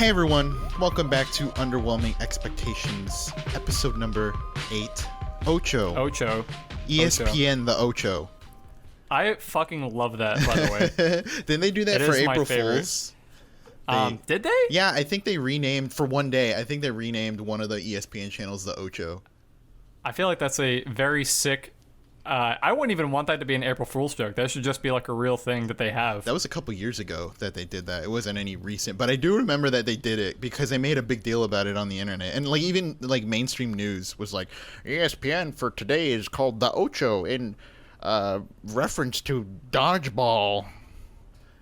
Hey everyone, welcome back to Underwhelming Expectations, episode number 8. Ocho. ESPN the Ocho. I fucking love that, by the way. Didn't they do that for April Fools? Did they? Yeah, I think they renamed, for one day, I think they renamed one of the ESPN channels the Ocho. I feel like that's a very sick... I wouldn't even want that to be an April Fool's joke. That should just be like a real thing that they have. That was a couple years ago that they did that. It wasn't any recent, but I do remember that they did it because they made a big deal about it on the internet. And like even like mainstream news was like, ESPN for today is called the Ocho in reference to dodgeball.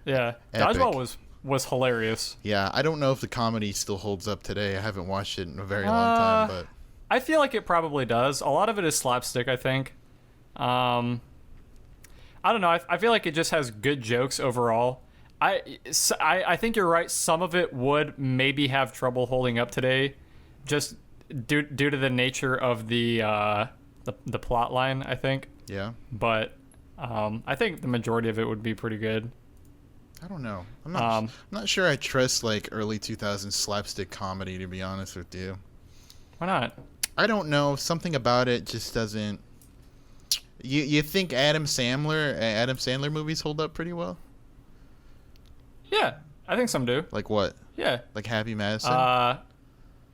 Yeah, Epic. Dodgeball was hilarious. Yeah, I don't know if the comedy still holds up today. I haven't watched it in a very long time, but I feel like it probably does. A lot of it is slapstick, I think. I don't know. I feel like it just has good jokes overall. I think you're right. Some of it would maybe have trouble holding up today, just due to the nature of the plot line, I think. yeah. But I think the majority of it would be pretty good. I don't know. I'm not sure I trust like early 2000s slapstick comedy, to be honest with you. Why not? I don't know. Something about it just doesn't. You think Adam Sandler movies hold up pretty well? Yeah, I think some do. Like what? Yeah. Like Happy Madison?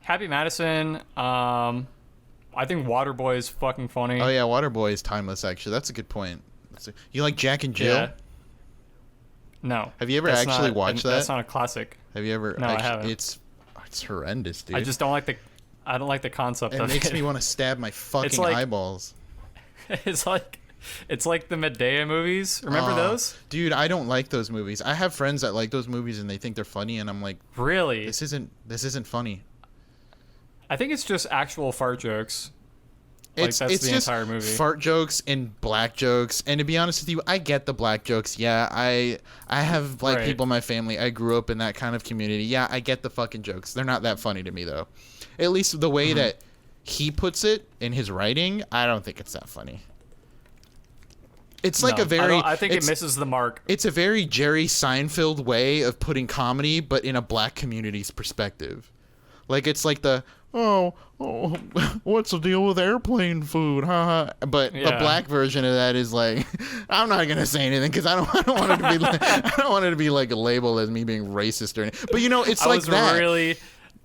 Happy Madison. I think Waterboy is fucking funny. Oh yeah, Waterboy is timeless. Actually, that's a good point. You like Jack and Jill? Yeah. No. Have you ever actually watched that? That's not a classic. Have you ever? No, I haven't. It's horrendous, dude. I just don't like the concept of it. It makes me want to stab my fucking eyeballs. It's like the Medea movies. Remember those? Dude, I don't like those movies. I have friends that like those movies and they think they're funny, and I'm like, really? This isn't funny. I think it's just actual fart jokes. That's the just entire movie. Fart jokes and black jokes. And to be honest with you, I get the black jokes. Yeah, I have black people in my family. I grew up in that kind of community. Yeah, I get the fucking jokes. They're not that funny to me though. At least the way that he puts it in his writing, I don't think it's that funny. It's like I think it misses the mark. It's a very Jerry Seinfeld way of putting comedy, but in a black community's perspective. Like it's like oh, what's the deal with airplane food? Haha. But the black version of that is like, I'm not gonna say anything because I don't want it to be like, I don't want it to be like labeled as me being racist or anything. But you know, it's like that. I was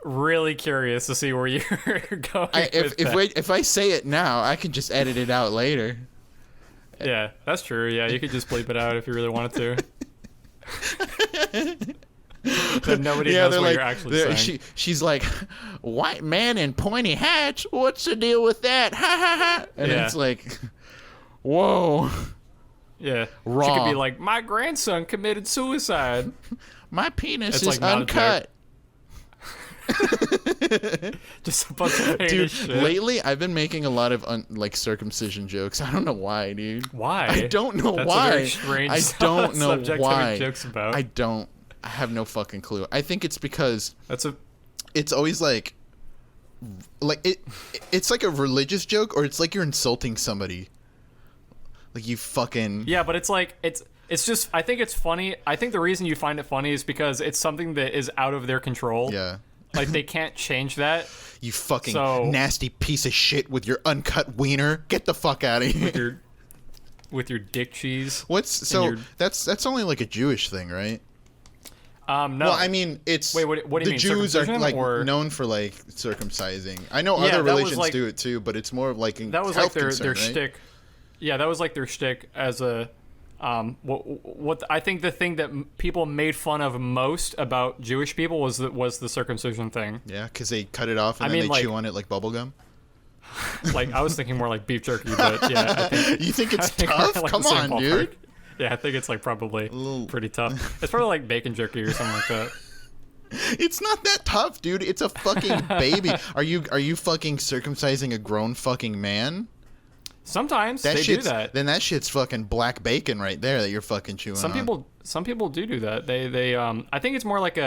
really curious to see where you're going. If I say it now, I can just edit it out later. Yeah, that's true. Yeah, you could just bleep it out if you really wanted to. Then nobody knows what you're actually saying. She's like, white man in pointy hats? What's the deal with that? Ha ha ha. And it's like, whoa. Yeah. Raw. She could be like, my grandson committed suicide. My penis is uncut. Just a bunch of dude, shit. Lately I've been making a lot of circumcision jokes. I don't know why, dude. Why? I don't know That's why. A very strange I don't know subject why. To make jokes about. I have no fucking clue. I think it's because it's always like it's like a religious joke, or it's like you're insulting somebody. Like you fucking but it's like it's just, I think it's funny. I think the reason you find it funny is because it's something that is out of their control. Yeah. Like, they can't change that. You fucking nasty piece of shit with your uncut wiener. Get the fuck out of here. With your dick cheese. That's only like a Jewish thing, right? No. Well, I mean, it's... Wait, what do you mean? The Jews are like or... known for like circumcising. I know other religions do it too, but it's more of like that was like their right? shtick. Yeah, that was like their shtick as a... what I think the thing that people made fun of most about Jewish people was the circumcision thing. Yeah, because they cut it off and then they chew on it like bubblegum. Like, I was thinking more like beef jerky, but yeah. You think it's tough? Come on, dude. Yeah, I think it's like probably pretty tough. It's probably like bacon jerky or something like that. It's not that tough, dude. It's a fucking baby. Are you fucking circumcising a grown fucking man? Sometimes they do that. Then that shit's fucking black bacon right there that you're fucking chewing on. Some people do that. They I think it's more like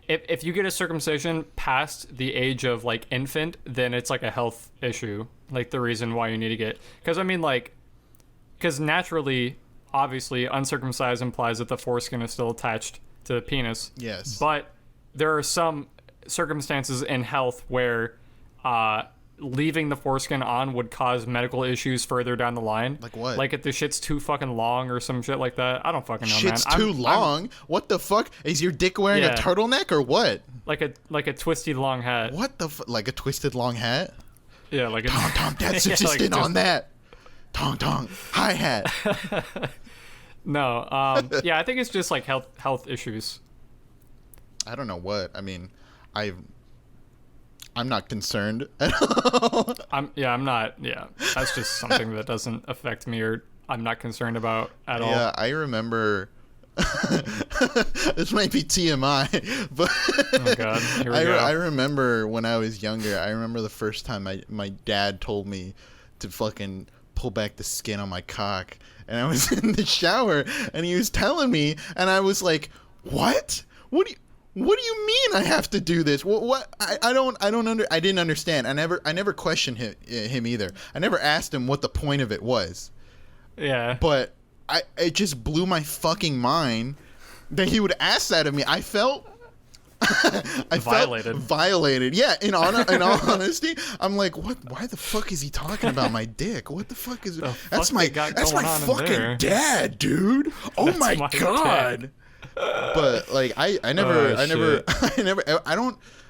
if you get a circumcision past the age of like infant, then it's like a health issue. Like the reason why you need to get, because naturally, obviously, uncircumcised implies that the foreskin is still attached to the penis. Yes. But there are some circumstances in health where leaving the foreskin on would cause medical issues further down the line. Like what? Like if the shit's too fucking long or some shit like that. I don't fucking know, Shit's man. too long? What the fuck? Is your dick wearing a Yeah. turtleneck or what? like a twisty long hat. What the like a twisted long hat? Yeah, like a Tong tong, that's Yeah, like insistent on that. Tong tong, hi hat. No, yeah, I think it's just like health issues. I don't know what. I mean, I'm not concerned at all. I'm not. Yeah, that's just something that doesn't affect me or I'm not concerned about at all. Yeah, I remember. This might be TMI, but Oh god, here we go. I remember when I was younger. I remember the first time my dad told me to fucking pull back the skin on my cock, and I was in the shower, and he was telling me, and I was like, "What? What do you mean I have to do this? What? I didn't understand. I never questioned him either. I never asked him what the point of it was. Yeah. But it just blew my fucking mind that he would ask that of me. I felt Violated. Violated. Yeah, in all honesty, I'm like, what? Why the fuck is he talking about my dick? What the fuck is The that's fuck my they got that's going my on in fucking there? dad, dude. Oh That's my my god. But like I Oh,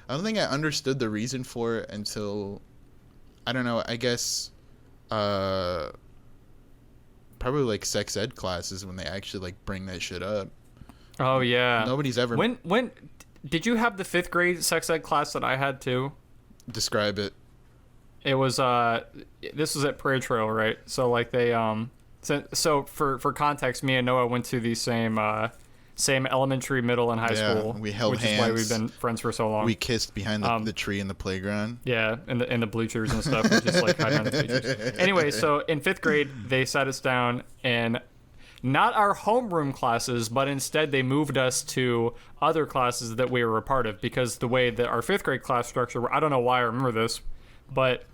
don't think I understood the reason for it until I don't know, I guess probably like sex ed classes when they actually like bring that shit up. Oh yeah. Nobody's ever When did you have the 5th grade sex ed class that I had too? describe it. It was this was at Prairie Trail, right? So like they so for context, me and Noah went to the same elementary, middle, and high Yeah, school. we held which is why hands. we've been friends for so long. We kissed behind the tree in the playground. Yeah, in the bleachers and stuff, and just like hiding on the bleachers. Anyway, so in 5th grade, they sat us down in not our homeroom classes, but instead they moved us to other classes that we were a part of, because the way that our 5th grade class structure, I don't know why I remember this, but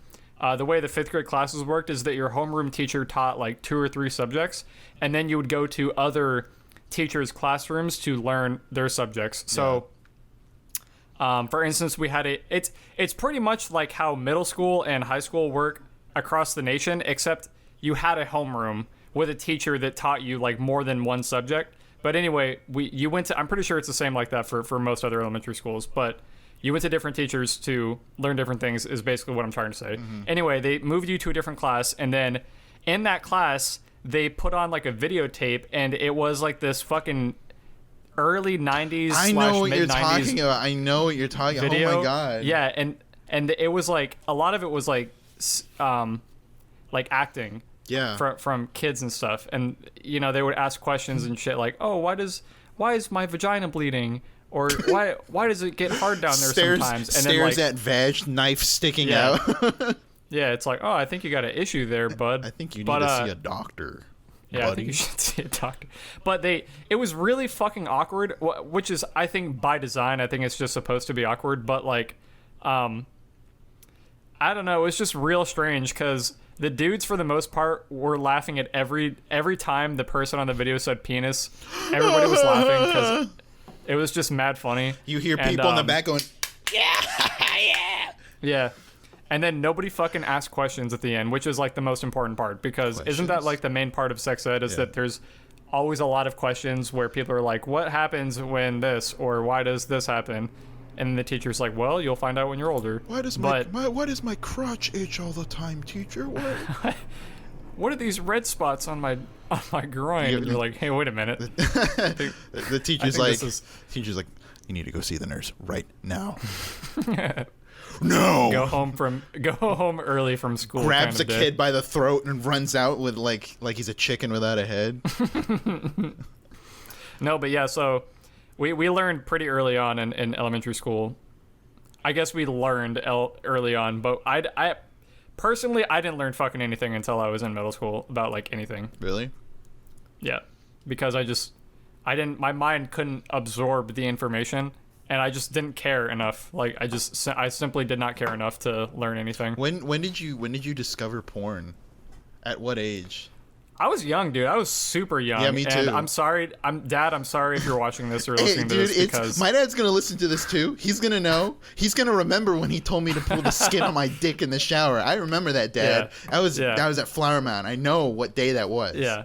the way the 5th grade classes worked is that your homeroom teacher taught like 2 or 3 subjects, and then you would go to other teachers' classrooms to learn their subjects. So, for instance, we had it's pretty much like how middle school and high school work across the nation, except you had a homeroom with a teacher that taught you like more than one subject. But anyway, you went to, I'm pretty sure it's the same like that for most other elementary schools, but you went to different teachers to learn different things is basically what I'm trying to say. Mm-hmm. Anyway, they moved you to a different class, and then in that class, they put on like a videotape, and it was like this fucking early 90s I know what you're mid-90s talking about. I know what you're talking about. video. Oh my god. Yeah, and it was like a lot of it was like acting. Yeah. From kids and stuff, and you know they would ask questions and shit like, oh, why is my vagina bleeding, or why does it get hard down there sometimes? And stares then like, at veg, knife sticking Yeah. out. yeah, it's like, oh, I think you got an issue there, bud. I think you need to see a doctor. Yeah, buddy. I think you should see a doctor. But it was really fucking awkward, which is, I think, by design. I think it's just supposed to be awkward. But like, I don't know. It was just real strange because the dudes, for the most part, were laughing at every time the person on the video said penis. Everybody was laughing because it was just mad funny. You hear people in the back going, Yeah. And then nobody fucking asked questions at the end, which is like the most important part, because isn't that like the main part of sex ed is that there's always a lot of questions where people are like, what happens when this, or why does this happen? And the teacher's like, well, you'll find out when you're older. why does my crotch itch all the time, teacher? What? What are these red spots on my groin? And you're like, hey, wait a minute. The teacher's I like, think this you need to go see the nurse right now. No. Go home early from school. Grabs kind a of kid by the throat and runs out with like he's a chicken without a head. No, but yeah, so we learned pretty early on in elementary school. I guess we learned early on, but I personally, I didn't learn fucking anything until I was in middle school about like anything. Really? Yeah, because my mind couldn't absorb the information, and I just didn't care enough. Like I simply did not care enough to learn anything. When did you discover porn? At what age? I was young, dude. I was super young. Yeah, me too. And I'm sorry. Dad, I'm sorry if you're watching this or Hey, listening to dude, this because my dad's gonna listen to this too. He's gonna know. He's gonna remember when he told me to pull the skin on my dick in the shower. I remember that, Dad. Yeah. That was at Flower Mound. I know what day that was. yeah.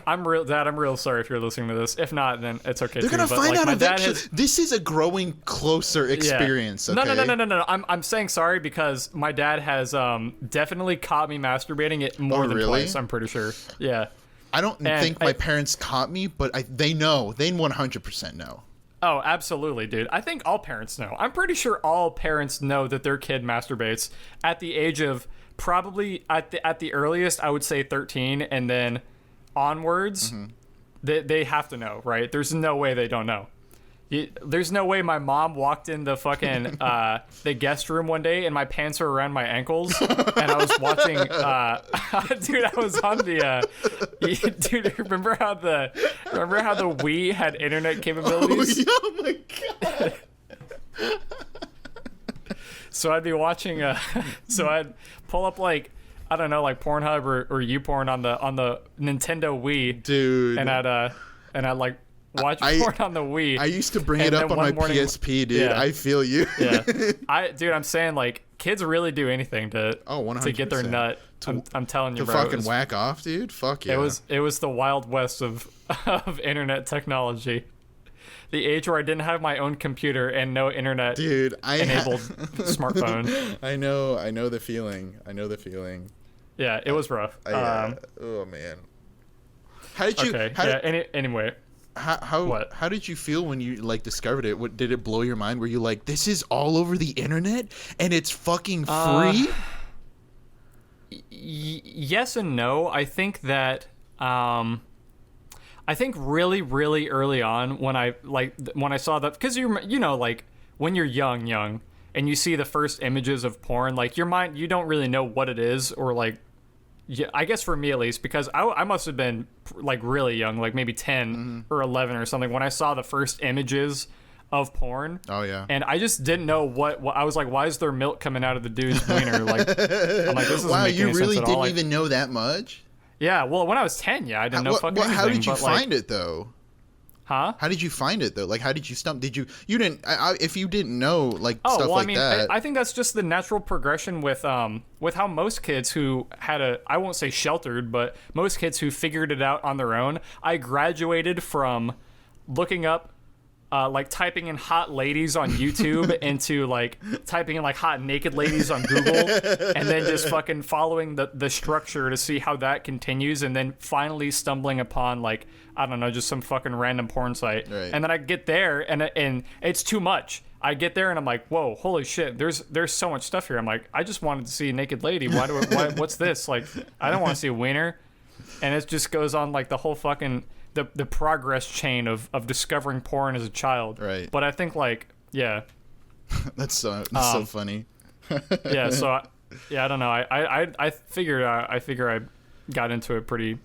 I'm real sorry if you're listening to this. If not, then it's okay. They're too. gonna But, find like, out my dad eventually. This is a growing closer experience. Yeah. Okay? No. I'm saying sorry because my dad has definitely caught me masturbating it more than really? twice. I'm pretty sure. Yeah. I don't think my parents caught me, but they know. They 100% know. Oh, absolutely, dude. I think all parents know. I'm pretty sure all parents know that their kid masturbates at the age of probably at the earliest, I would say 13, and then onwards, they have to know, right? There's no way they don't know. There's no way my mom walked in the fucking the guest room one day and my pants were around my ankles and I was watching dude, I was on the dude, remember how the Wii had internet capabilities? Oh my god. So I'd be watching so I'd pull up like I don't know, like Pornhub or YouPorn on the Nintendo Wii, Dude. and I'd like watch porn on the Wii. I used to bring it up on my PSP, dude. Yeah. I feel you. Yeah, I'm saying like kids really do anything to 100%. get their nut. I'm telling you, to bro. fucking whack off, dude. Fuck yeah. It was the Wild West of internet technology. The age where I didn't have my own computer and no internet dude, enabled smartphone. I know the feeling. Yeah, it was rough. Oh man. How did you? Okay. Anyway. How did you feel when you like discovered it? What did it blow your mind? Were you like, this is all over the internet and it's fucking free? Yes and no. I think that I think really really early on when I saw that, because you know like when you're young and you see the first images of porn, like your mind, you don't really know what it is, or like, yeah, I guess for me at least, because I must have been like really young, like maybe 10 or 11 or something when I saw the first images of porn. Oh yeah. And I just didn't know what I was like, why is there milk coming out of the dude's wiener? Like, I'm like, this doesn't wow, make you any really sense at all. didn't even know that much? Yeah, well, when I was 10, yeah, I didn't know fucking anything. How did you but, find like, it though? Huh? How did you find it though? Like, how did you stump? Did you didn't? If you didn't know like Oh, stuff well, like I mean, that. I think that's just the natural progression with how most kids who had I won't say sheltered, but most kids who figured it out on their own. I graduated from looking up, like typing in hot ladies on YouTube into like typing in like hot naked ladies on Google, and then just fucking following the structure to see how that continues, and then finally stumbling upon like, I don't know, just some fucking random porn site. Right. And then I get there and it's too much. I get there and I'm like, whoa, holy shit, there's so much stuff here. I'm like, I just wanted to see a naked lady. What's this? Like, I don't want to see a wiener. And it just goes on like the whole fucking the progress chain of discovering porn as a child. Right. But I think like, yeah. That's so funny. Yeah. So I don't know. I figure I got into it pretty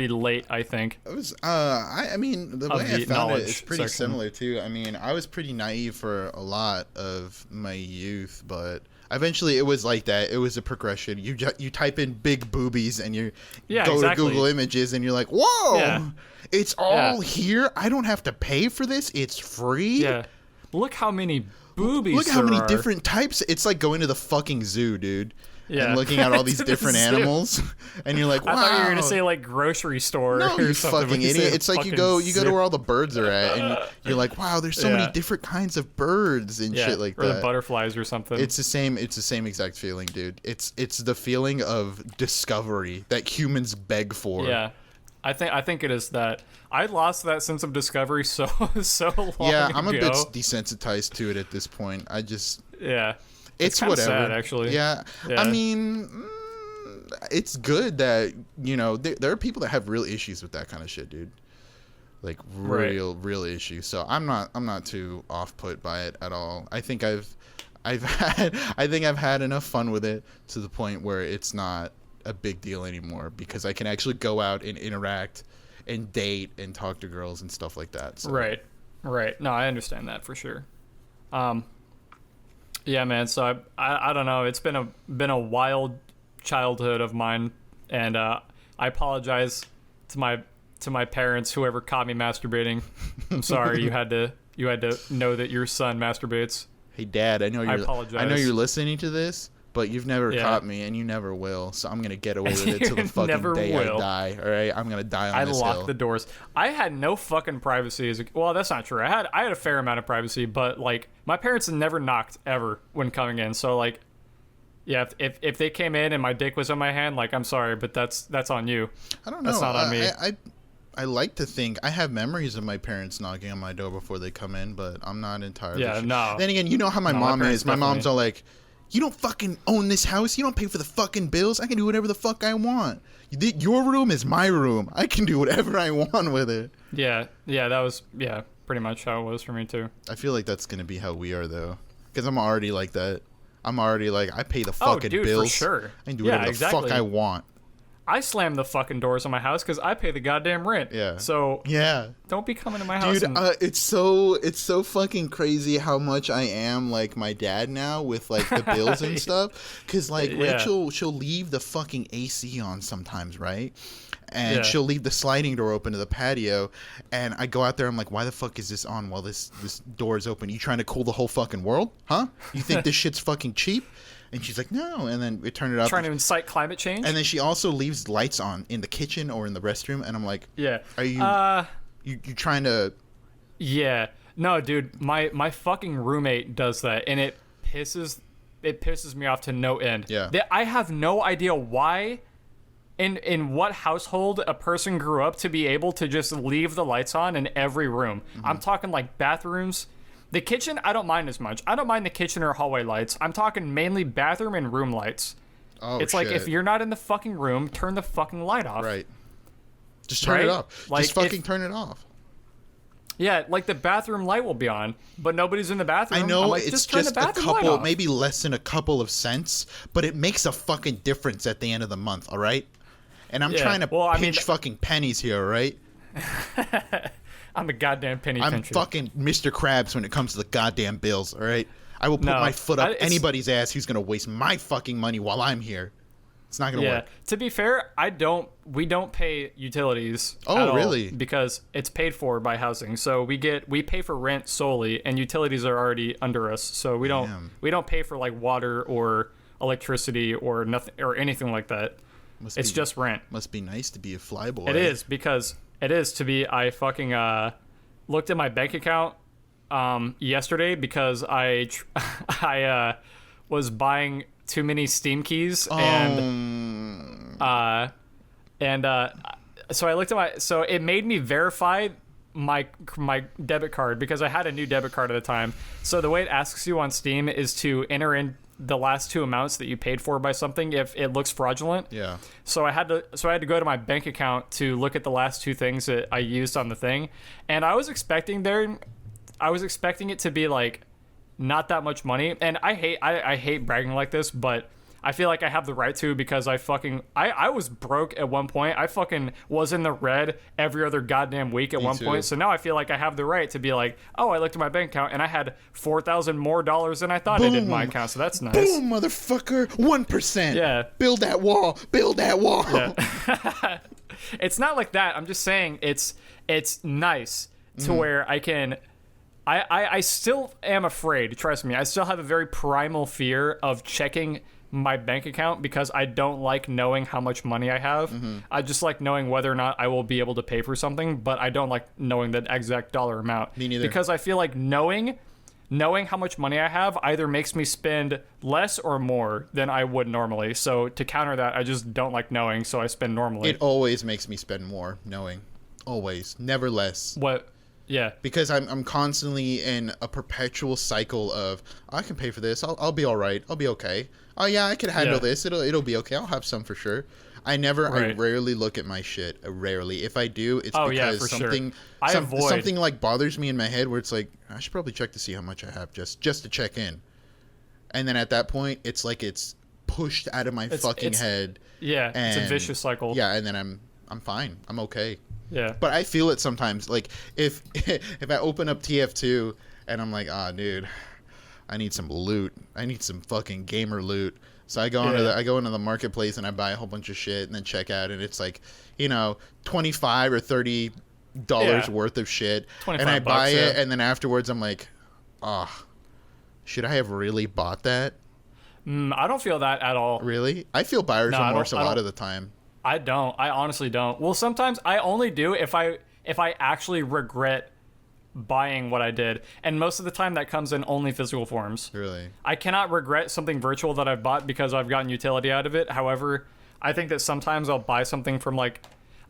late, I think. It was I mean the way I found it is pretty section. similar too. I mean, I was pretty naive for a lot of my youth, but eventually it was like that. It was a progression. You type in big boobies and you go to Google Images and you're like, whoa, it's all here. I don't have to pay for this. It's free. Yeah. Look how many boobies. Look how many are. different types. It's like going to the fucking zoo, dude. Yeah. And looking at all these To different the zoo. animals, and you're like, wow. I thought you were gonna say like grocery store. No, or you something, but fucking you idiot. said It's like you fucking go to where all the birds are at, and you're like, wow, there's so many different kinds of birds and shit like or that. the butterflies or something. It's the same exact feeling, dude. It's the feeling of discovery that humans beg for. Yeah. I think it is that. I lost that sense of discovery so long Yeah, ago. I'm a bit desensitized to it at this point. I just Yeah. it's kinda whatever. sad, actually. Yeah. Yeah. I mean, it's good that, you know, there are people that have real issues with that kind of shit, dude. Like real issues. So I'm not too off put by it at all. I think I've had enough fun with it to the point where it's not a big deal anymore, because I can actually go out and interact and date and talk to girls and stuff like that. So. Right. No, I understand that for sure. Yeah, man. So I don't know. It's been a wild childhood of mine, and I apologize to my parents, whoever caught me masturbating. I'm sorry you had to know that your son masturbates. Hey, Dad, I apologize. I know you're listening to this, but you've never Yeah. caught me, and you never will. So I'm gonna get away with it till the fucking Never day will. I die. All right, I'm gonna die on this hill. I locked the doors. I had no fucking privacy as a, well, that's not true. I had a fair amount of privacy, but like my parents never knocked ever when coming in. So like, yeah, if they came in and my dick was on my hand, like I'm sorry, but that's on you. I don't know. That's not on me. I like to think I have memories of my parents knocking on my door before they come in, but I'm not entirely sure. No. Then again, you know how my mom is. My mom's all like, "You don't fucking own this house. You don't pay for the fucking bills. I can do whatever the fuck I want. Your room is my room. I can do whatever I want with it." Yeah, that was pretty much how it was for me too. I feel like that's gonna be how we are though, because I'm already like that. I'm already like, I pay the fucking bills. For sure. I can do whatever the fuck I want. I slam the fucking doors on my house because I pay the goddamn rent. Yeah. So yeah, don't be coming to my house. Dude, it's so fucking crazy how much I am like my dad now with like the bills and stuff. Because like Rachel, she'll leave the fucking AC on sometimes, right? And she'll leave the sliding door open to the patio, and I go out there. I'm like, why the fuck is this on while this door is open? You trying to cool the whole fucking world, huh? You think this shit's fucking cheap? And she's like, no. And then we turn it up. Trying to incite climate change. And then she also leaves lights on in the kitchen or in the restroom. And I'm like, are you you trying to? Yeah. No, dude. My fucking roommate does that, and it pisses me off to no end. Yeah. I have no idea why. In what household a person grew up to be able to just leave the lights on in every room. Mm-hmm. I'm talking like bathrooms. The kitchen, I don't mind as much. I don't mind the kitchen or hallway lights. I'm talking mainly bathroom and room lights. Oh, it's like, if you're not in the fucking room, turn the fucking light off. Right. Just turn it off. Like, just fucking turn it off. Yeah, like the bathroom light will be on, but nobody's in the bathroom. I know, like, it's turn just the a bathroom light couple, off. maybe less than a couple of cents, but it makes a fucking difference at the end of the month, all right? And I'm trying to pinch fucking pennies here, all right? I'm a goddamn penny pincher. I'm fucking Mr. Krabs when it comes to the goddamn bills, all right? I will put my foot up anybody's ass who's going to waste my fucking money while I'm here. It's not going to work. To be fair, we don't pay utilities at all really? Because it's paid for by housing. So we pay for rent solely, and utilities are already under us. So we don't pay for like water or electricity or nothing or anything like that. It's just rent. Must be nice to be a flyboy. It is, because I fucking looked at my bank account yesterday because I was buying too many Steam keys so I looked at so it made me verify my debit card because I had a new debit card at the time. So the way it asks you on Steam is to enter in the last two amounts that you paid for by something if it looks fraudulent. Yeah. So I had to go to my bank account to look at the last two things that I used on the thing, and I was expecting it to be like not that much money, and I hate bragging like this, but I feel like I have the right to, because I was broke at one point. I fucking was in the red every other goddamn week at one point. So now I feel like I have the right to be like, oh, I looked at my bank account and I had $4,000 more than I thought I did in my account. So that's nice. Boom, motherfucker. 1%. Yeah. Build that wall. Build that wall. Yeah. It's not like that. I'm just saying it's nice to where I can. I still am afraid. Trust me. I still have a very primal fear of checking my bank account because I don't like knowing how much money I have. I just like knowing whether or not I will be able to pay for something, but I don't like knowing the exact dollar amount. Me neither. Because I feel like knowing how much money I have either makes me spend less or more than I would normally. So to counter that, I just don't like knowing, so I spend normally. It always makes me spend more knowing. Always. Never less. What? Yeah. Because I'm constantly in a perpetual cycle of, I can pay for this. I'll be all right. I'll be okay. Oh yeah, I can handle this. It'll be okay. I'll have some for sure. I rarely look at my shit. Rarely. If I do, it's because something like bothers me in my head where it's like, I should probably check to see how much I have just to check in. And then at that point, it's like it's pushed out of my fucking head. Yeah, it's a vicious cycle. Yeah, and then I'm fine. I'm okay. Yeah. But I feel it sometimes. Like if I open up TF2 and I'm like, dude, I need some loot. I need some fucking gamer loot. So I go into the marketplace and I buy a whole bunch of shit and then check out, and it's like, $25 or $30 worth of shit, and I buy it, and then afterwards I'm like, should I have really bought that? I don't feel that at all. Really? I feel buyer's remorse a lot of the time. I don't. I honestly don't. Well, sometimes I only do if I actually regret buying what I did, and most of the time that comes in only physical forms. Really? I cannot regret something virtual that I've bought because I've gotten utility out of it. However, I think that sometimes I'll buy something from like,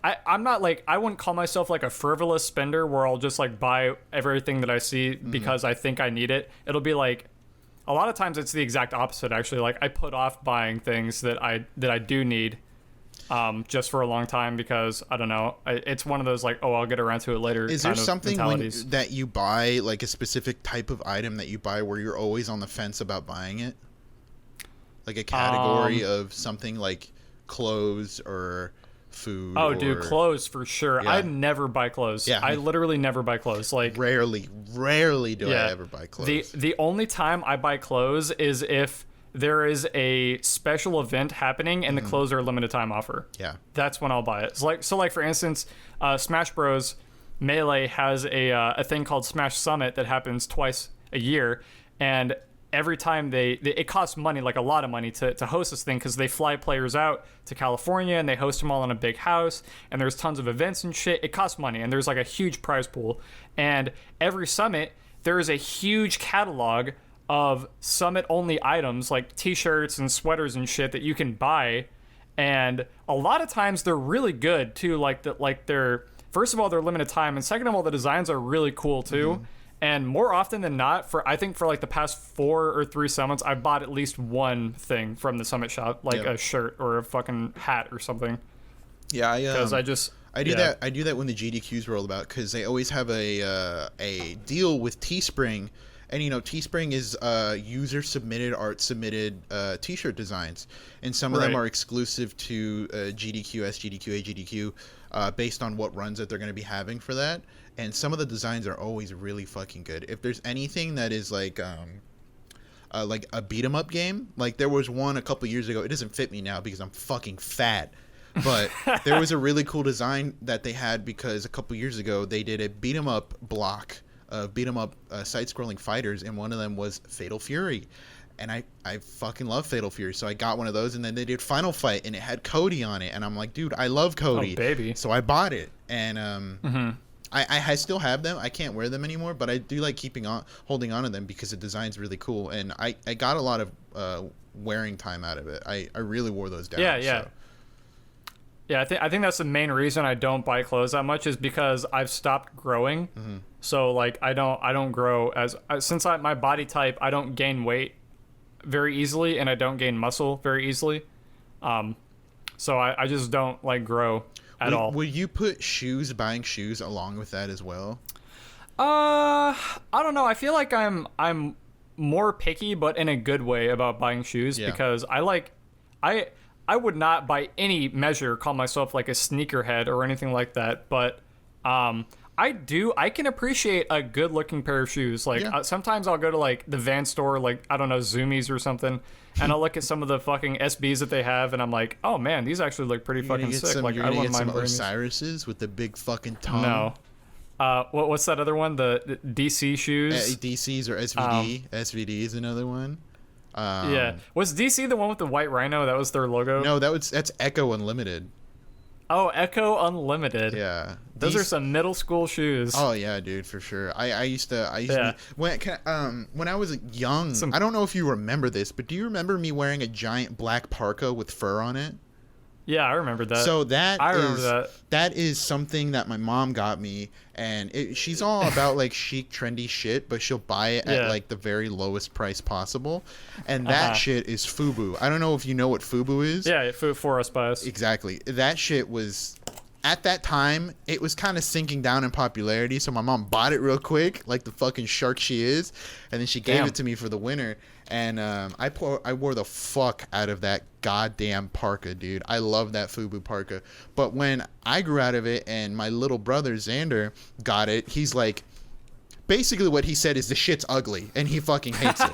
I'm not like, I wouldn't call myself like a frivolous spender where I'll just like buy everything that I see because I think I need it. It'll be like, a lot of times it's the exact opposite actually. Like I put off buying things that I do need just for a long time because I don't know. It's one of those like, I'll get around to it later. Is there something that you buy, like a specific type of item that you buy where you're always on the fence about buying it? Like a category of something like clothes or food? Dude, clothes for sure. Yeah. I never buy clothes. Yeah, I literally never buy clothes. Like rarely do I ever buy clothes. The only time I buy clothes is if there is a special event happening and the clothes are a limited time offer. Yeah. That's when I'll buy it. So like for instance, Smash Bros. Melee has a thing called Smash Summit that happens twice a year, and every time it costs money, like a lot of money to host this thing because they fly players out to California and they host them all in a big house, and there's tons of events and shit. It costs money, and there's like a huge prize pool, and every summit there is a huge catalog of summit only items like t-shirts and sweaters and shit that you can buy, and a lot of times they're really good too. Like they're, first of all, they're limited time, and second of all, the designs are really cool too. And more often than not, I think for like the past 4 or 3 summits, I bought at least one thing from the summit shop, like a shirt or a fucking hat or something. Yeah, because I do that. I do that when the GDQs roll about because they always have a deal with Teespring. And, Teespring is user-submitted, art-submitted T-shirt designs. And some of them are exclusive to GDQ, SGDQ, AGDQ, based on what runs that they're going to be having for that. And some of the designs are always really fucking good. If there's anything that is like a beat-em-up game, like there was one a couple years ago. It doesn't fit me now because I'm fucking fat. But there was a really cool design that they had because a couple years ago they did a beat-em-up block beat 'em up side-scrolling fighters, and one of them was Fatal Fury, and I fucking love Fatal Fury, so I got one of those. And then they did Final Fight, and it had Cody on it, and I'm like, dude, I love Cody, baby. So I bought it, and I still have them. I can't wear them anymore, but I do like holding on to them because the design's really cool, and I got a lot of wearing time out of it. I really wore those down. Yeah. So. Yeah, I think that's the main reason I don't buy clothes that much is because I've stopped growing. So like I don't grow since my body type, I don't gain weight very easily and I don't gain muscle very easily. So I just don't like grow at all. Would you put buying shoes along with that as well? I don't know. I feel like I'm more picky, but in a good way about buying shoes because I would not by any measure call myself like a sneakerhead or anything like that, but I can appreciate a good looking pair of shoes. Like sometimes I'll go to like the Van store, like I don't know, Zoomies or something, and I'll look at some of the fucking SBs that they have, and I'm like, oh man, these actually look pretty fucking sick. Like I wouldn't mind wearing Osiris's with the big fucking tongue. No. What's that other one? The DC shoes? DCs or SVD. SVD is another one. Was DC the one with the white rhino? That was their logo? No, that's Echo Unlimited. Oh, Echo Unlimited. Yeah, those are some middle school shoes. Oh yeah, dude, for sure. I used to when I was young. I don't know if you remember this, but do you remember me wearing a giant black parka with fur on it? Yeah, I remember that. So I remember that. That is something that my mom got me, and she's all about like chic, trendy shit, but she'll buy it at like the very lowest price possible, and that shit is FUBU. I don't know if you know what FUBU is. Yeah, for us bias. Exactly. That shit was, at that time, it was kind of sinking down in popularity, so my mom bought it real quick, like the fucking shark she is, and then she gave it to me for the winter. And I wore the fuck out of that goddamn parka, dude. I love that FUBU parka. But when I grew out of it and my little brother Xander got it, he's like, basically what he said is the shit's ugly and he fucking hates it.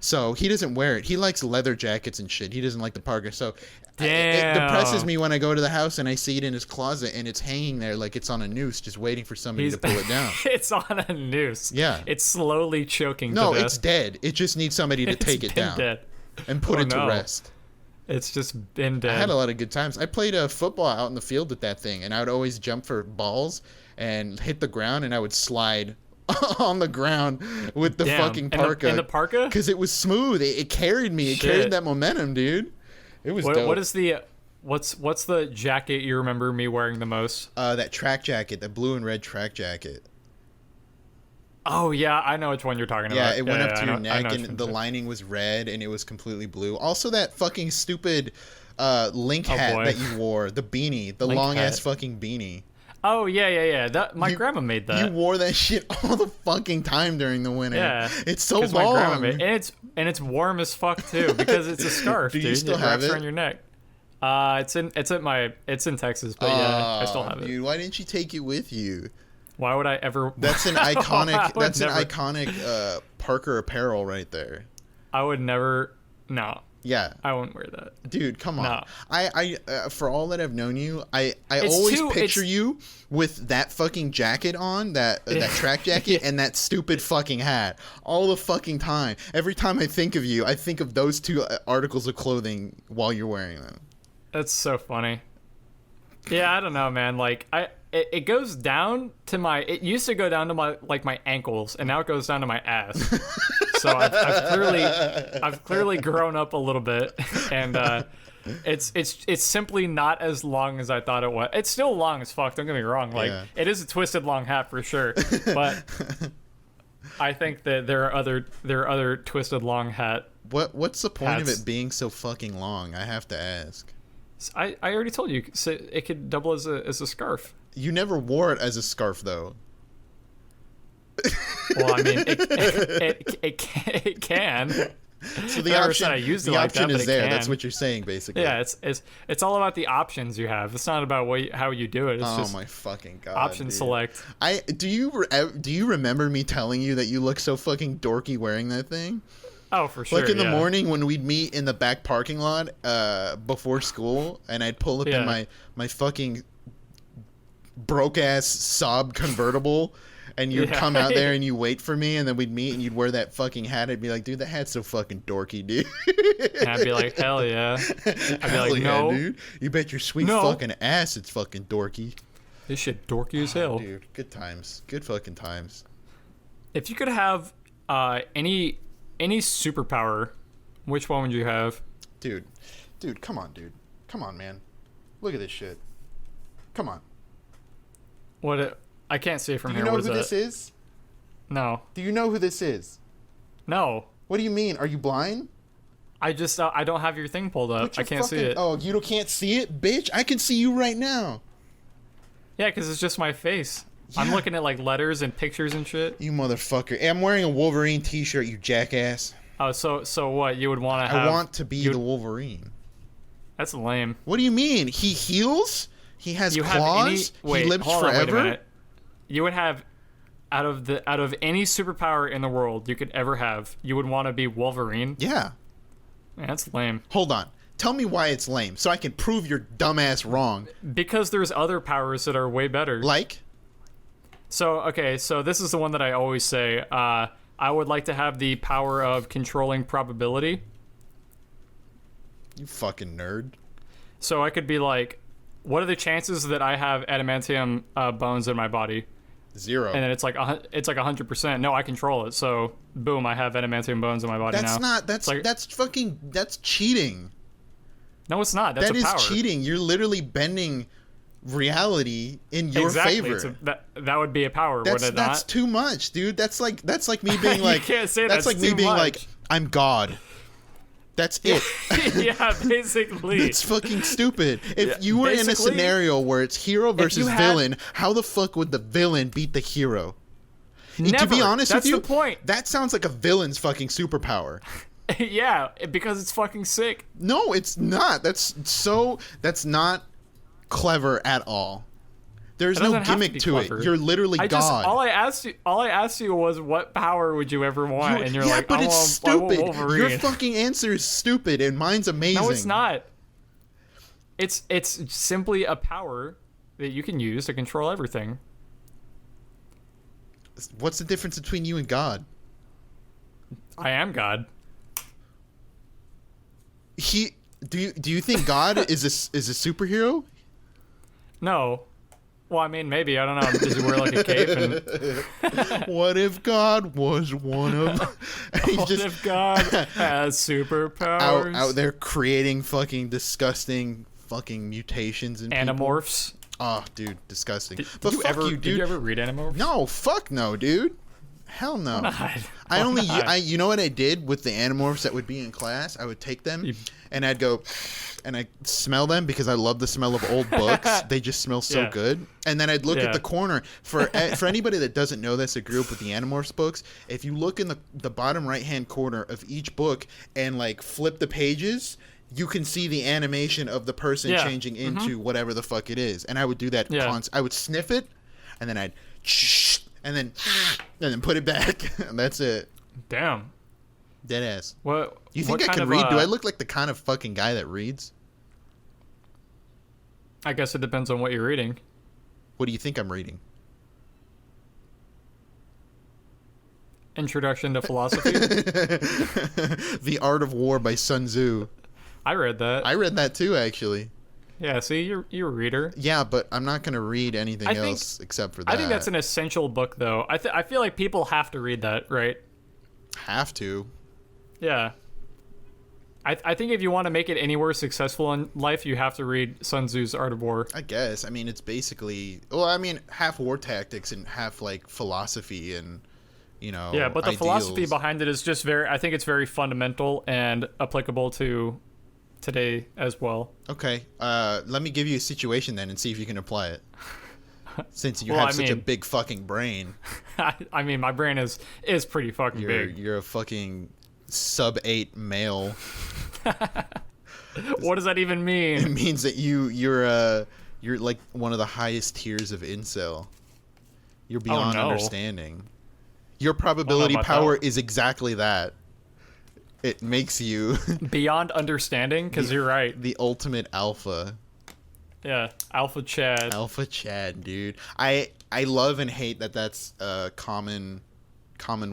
So he doesn't wear it. He likes leather jackets and shit. He doesn't like the parka. So it depresses me when I go to the house and I see it in his closet and it's hanging there like it's on a noose, just waiting for somebody to pull it down. It's on a noose. Yeah. It's slowly choking No, to death. it's dead. It just needs somebody to take it down dead. and put it to no. rest. It's just been dead. I had a lot of good times. I played football out in the field with that thing, and I would always jump for balls and hit the ground, and I would slide on the ground with the fucking parka. In the parka? Because it was smooth. It carried me. It carried that momentum, dude. It was dope. What is the... What's the jacket you remember me wearing the most? That track jacket, that blue and red track jacket. Oh, yeah, I know which one you're talking about. Yeah, it went up to your I neck, know and the lining was red, and it was completely blue. Also, that fucking stupid link hat boy. that you wore, the beanie, the long-ass fucking beanie. Oh, yeah. My grandma made that. You wore that shit all the fucking time during the winter. Yeah. It's so long. My grandma made it. And it's warm as fuck, too, because it's a scarf, Do dude. you still it have wraps it? around your neck. It's in Texas, but yeah, I still have it. Dude, why didn't you take it with you? Why would I ever? That's an iconic. That's never. an iconic Parker apparel right there. I would never. No, Yeah, I wouldn't wear that. dude, come on. No. I for all that I've known you, I It's always too- picture it's- you with that fucking jacket on, that track jacket, and that stupid fucking hat all the fucking time. Every time I think of you, I think of those two articles of clothing while you're wearing them. That's so funny. Yeah, I don't know, man. Like it goes down to my. It used to go down to my ankles, and now it goes down to my ass. So I've clearly grown up a little bit, and it's simply not as long as I thought it was. It's still long as fuck. Don't get me wrong. Like it is a twisted long hat for sure, but I think that there are other twisted long hat. What's the point of Hats. it being so fucking long? I have to ask. I already told you so it could double as a scarf. You never wore it as a scarf, though. Well, I mean, it can. So the I never option, said I used it the like option that, but is it there. can. That's what you're saying, basically. Yeah, it's all about the options you have. It's not about how you do it. It's Oh just my fucking god. option dude. select. Do you remember me telling you that you look so fucking dorky wearing that thing? Oh, for sure. Like in the yeah. morning when we'd meet in the back parking lot before school, and I'd pull up in my fucking broke ass Saab convertible, and you'd come out there and you wait for me, and then we'd meet and you'd wear that fucking hat. I'd be like, dude, that hat's so fucking dorky, dude. And I'd be like, hell yeah. I'd be Hell like, yeah, no, dude. You bet your sweet No. fucking ass it's fucking dorky. this shit dorky as hell. Dude, good times. Good fucking times. If you could have any superpower, which one would you have? Dude, come on, dude. Come on, man. Look at this shit. Come on. I can't see it from Do you here. know What who is this that? is? No. Do you know who this is? No. What do you mean? Are you blind? I just I don't have your thing pulled up. Put I your can't see fucking- it. Oh, you can't see it, bitch? I can see you right now. Yeah, because it's just my face. I'm Yeah. looking at like letters and pictures and shit. You motherfucker. Hey, I'm wearing a Wolverine t-shirt, you jackass. Oh, so what? You would want to have? I want to be the Wolverine. That's lame. What do you mean? He heals? He has You claws? have any? He lives hold on, wait a forever? minute. You would have out of any superpower in the world you could ever have, you would want to be Wolverine. Yeah. Man, that's lame. Hold on. Tell me why it's lame so I can prove your dumbass wrong. Because there's other powers that are way better. Like? So this is the one that I always say. I would like to have the power of controlling probability. You fucking nerd. So I could be like, what are the chances that I have adamantium bones in my body? 0. And then it's like 100%. No, I control it. So boom, I have adamantium bones in my body That's now. not. That's like- that's cheating. No, it's not. That's That a is power. cheating. You're literally bending reality in your Exactly. favor. That would be a power, would it That's not? too much, dude. That's like me being You like can't say that's that's like me too being much. like I'm God. That's it. Yeah, basically. It's fucking stupid. If Yeah, you were in a basically, scenario where it's hero versus had- villain, how the fuck would the villain beat the hero? Never. To be honest That's with you, the point. that sounds like a villain's fucking superpower. Yeah, because it's fucking sick. No, it's not. That's not clever at all. There's It no doesn't have to gimmick be to clever. it. You're literally I God. just all I asked you was what power would you ever want, and you're yeah, like, but I it's want stupid. Wolverine. Your fucking answer is stupid, and mine's amazing. No, it's not. It's simply a power that you can use to control everything. What's the difference between you and God? I am God. Do you think God is a superhero? No. Well, I mean, maybe. I don't know. Does he wear like a cape? And What if God was one of? what if God has superpowers? out there creating fucking disgusting fucking mutations and Animorphs. Oh, dude, disgusting. Did But you fuck ever? you, dude. Did you ever read Animorphs? No, fuck no, dude. Hell no. Why I only, not? you know what I did with the Animorphs that would be in class? I would take them and I'd go and I'd smell them because I love the smell of old books. They just smell so Yeah. good. And then I'd look Yeah. at the corner for anybody that doesn't know this, that grew up with the Animorphs books. If you look in the bottom right hand corner of each book and like flip the pages, you can see the animation of the person Yeah. changing into whatever the fuck it is. And I would do that. Yeah. I would sniff it, and then I'd and then put it back. And that's it. Damn. Dead ass. What? You think what I kind can of, read? Do I look like the kind of fucking guy that reads? I guess it depends on what you're reading. What do you think I'm reading? Introduction to Philosophy. The Art of War by Sun Tzu. I read that. I read that too, actually. Yeah. See, you're a reader. Yeah, but I'm not gonna read anything I think- else except for that. I think that's an essential book, though. I feel like people have to read that, right? Have to. Yeah. I think if you want to make it anywhere successful in life, you have to read Sun Tzu's Art of War. I guess. I mean, it's basically. Well, I mean, half war tactics and half like philosophy and, you know. Yeah, but the philosophy ideals. behind it is just I think it's very fundamental and applicable to today as well. Okay. Let me give you a situation then and see if you can apply it. Since you Well, have I such a mean- big fucking brain. I mean, my brain is pretty fucking big. You're a fucking sub-8 male. What does that even It mean? means that you're like one of the highest tiers of incel. You're beyond no. understanding. Your probability about power that. is exactly that. It makes you Beyond understanding, because you're right. the ultimate alpha. Yeah, Alpha Chad. Alpha Chad, dude. I love and hate that that's a common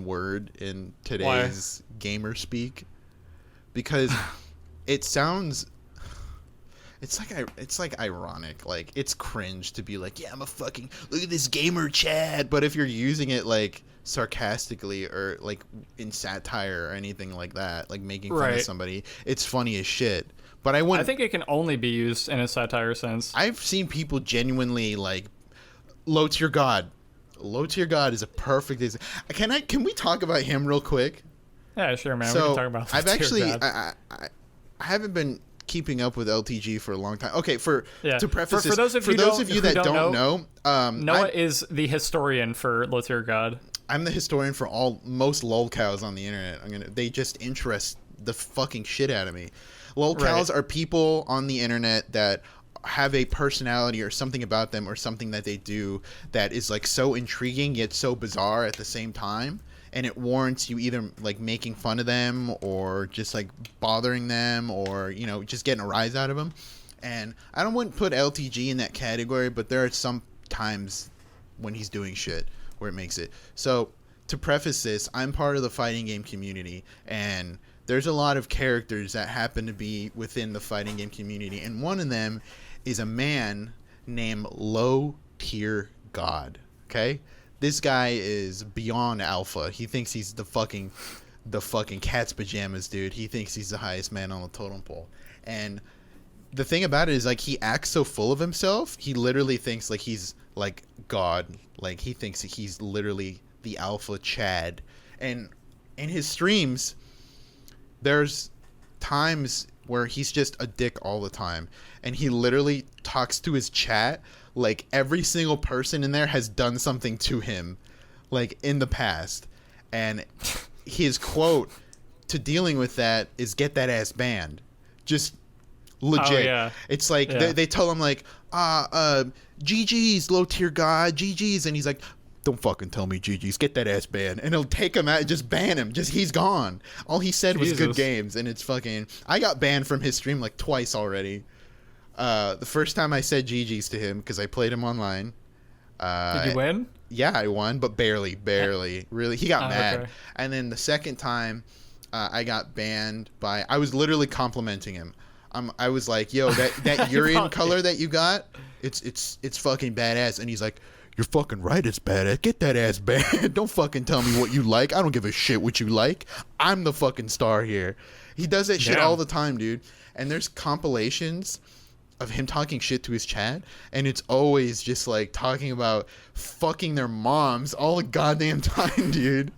word in today's gamer speak, because it sounds it's like ironic, like it's cringe to be like, yeah, I'm a fucking look at this gamer Chad, but if you're using it like sarcastically or like in satire or anything like that, like making fun of Right. somebody, it's funny as shit. But I I wouldn't. think it can only be used in a satire sense. I've seen people genuinely like low tier god. Low tier god is a perfect example. Can we talk about him real quick? Yeah, sure, man. we So can talk about I've Dear actually God. I haven't been keeping up with LTG for a long time. Okay, Yeah. to preface For this, those of for you those don't- of you who that don't don't know, Noah is the historian for Lotier God. I'm the historian for most lolcows on the internet. They just interest the fucking shit out of me. Lolcows Right. are people on the internet that have a personality or something about them or something that they do that is like so intriguing yet so bizarre at the same time, and it warrants you either like making fun of them or just like bothering them or, you know, just getting a rise out of them. And I wouldn't put LTG in that category, but there are some times when he's doing shit where it makes it. So to preface this, I'm part of the fighting game community, and there's a lot of characters that happen to be within the fighting game community, and one of them is a man named Low Tier God. Okay, this guy is beyond alpha. He thinks he's the fucking cat's pajamas, dude. He thinks he's the highest man on the totem pole, and the thing about it is, like, he acts so full of himself. He literally thinks like he's like God. Like, he thinks that he's literally the alpha Chad, and in his streams, there's times where he's just a dick all the time, and he literally talks to his chat like every single person in there has done something to him, like in the past, and his quote to dealing with that is "get that ass banned." Just Legit. Oh, yeah. It's like Yeah. they tell him like, GG's, low tier god, GG's, and he's like, don't fucking tell me GG's, get that ass banned. And he'll take him out and just ban him. Just he's gone. All he said was good Jesus. games, and it's fucking. I got banned from his stream like twice already. The first time I said GG's to him because I played him online. Did you win? Yeah, I won, but barely. Really, he got mad. Okay. And then the second time, I got banned by. I was literally complimenting him. I was like, "Yo, that urine color that you got, it's fucking badass." And he's like, "You're fucking right, it's badass. Get that ass banned. Don't fucking tell me what you like. I don't give a shit what you like. I'm the fucking star here." He does that shit Damn. all the time, dude. And there's compilations of him talking shit to his chat, and it's always just like talking about fucking their moms all the goddamn time, dude.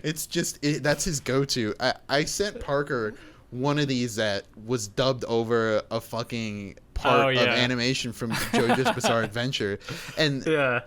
It's just that's his go-to. I sent Parker one of these that was dubbed over a fucking part of animation from JoJo's Bizarre Adventure, and Yeah.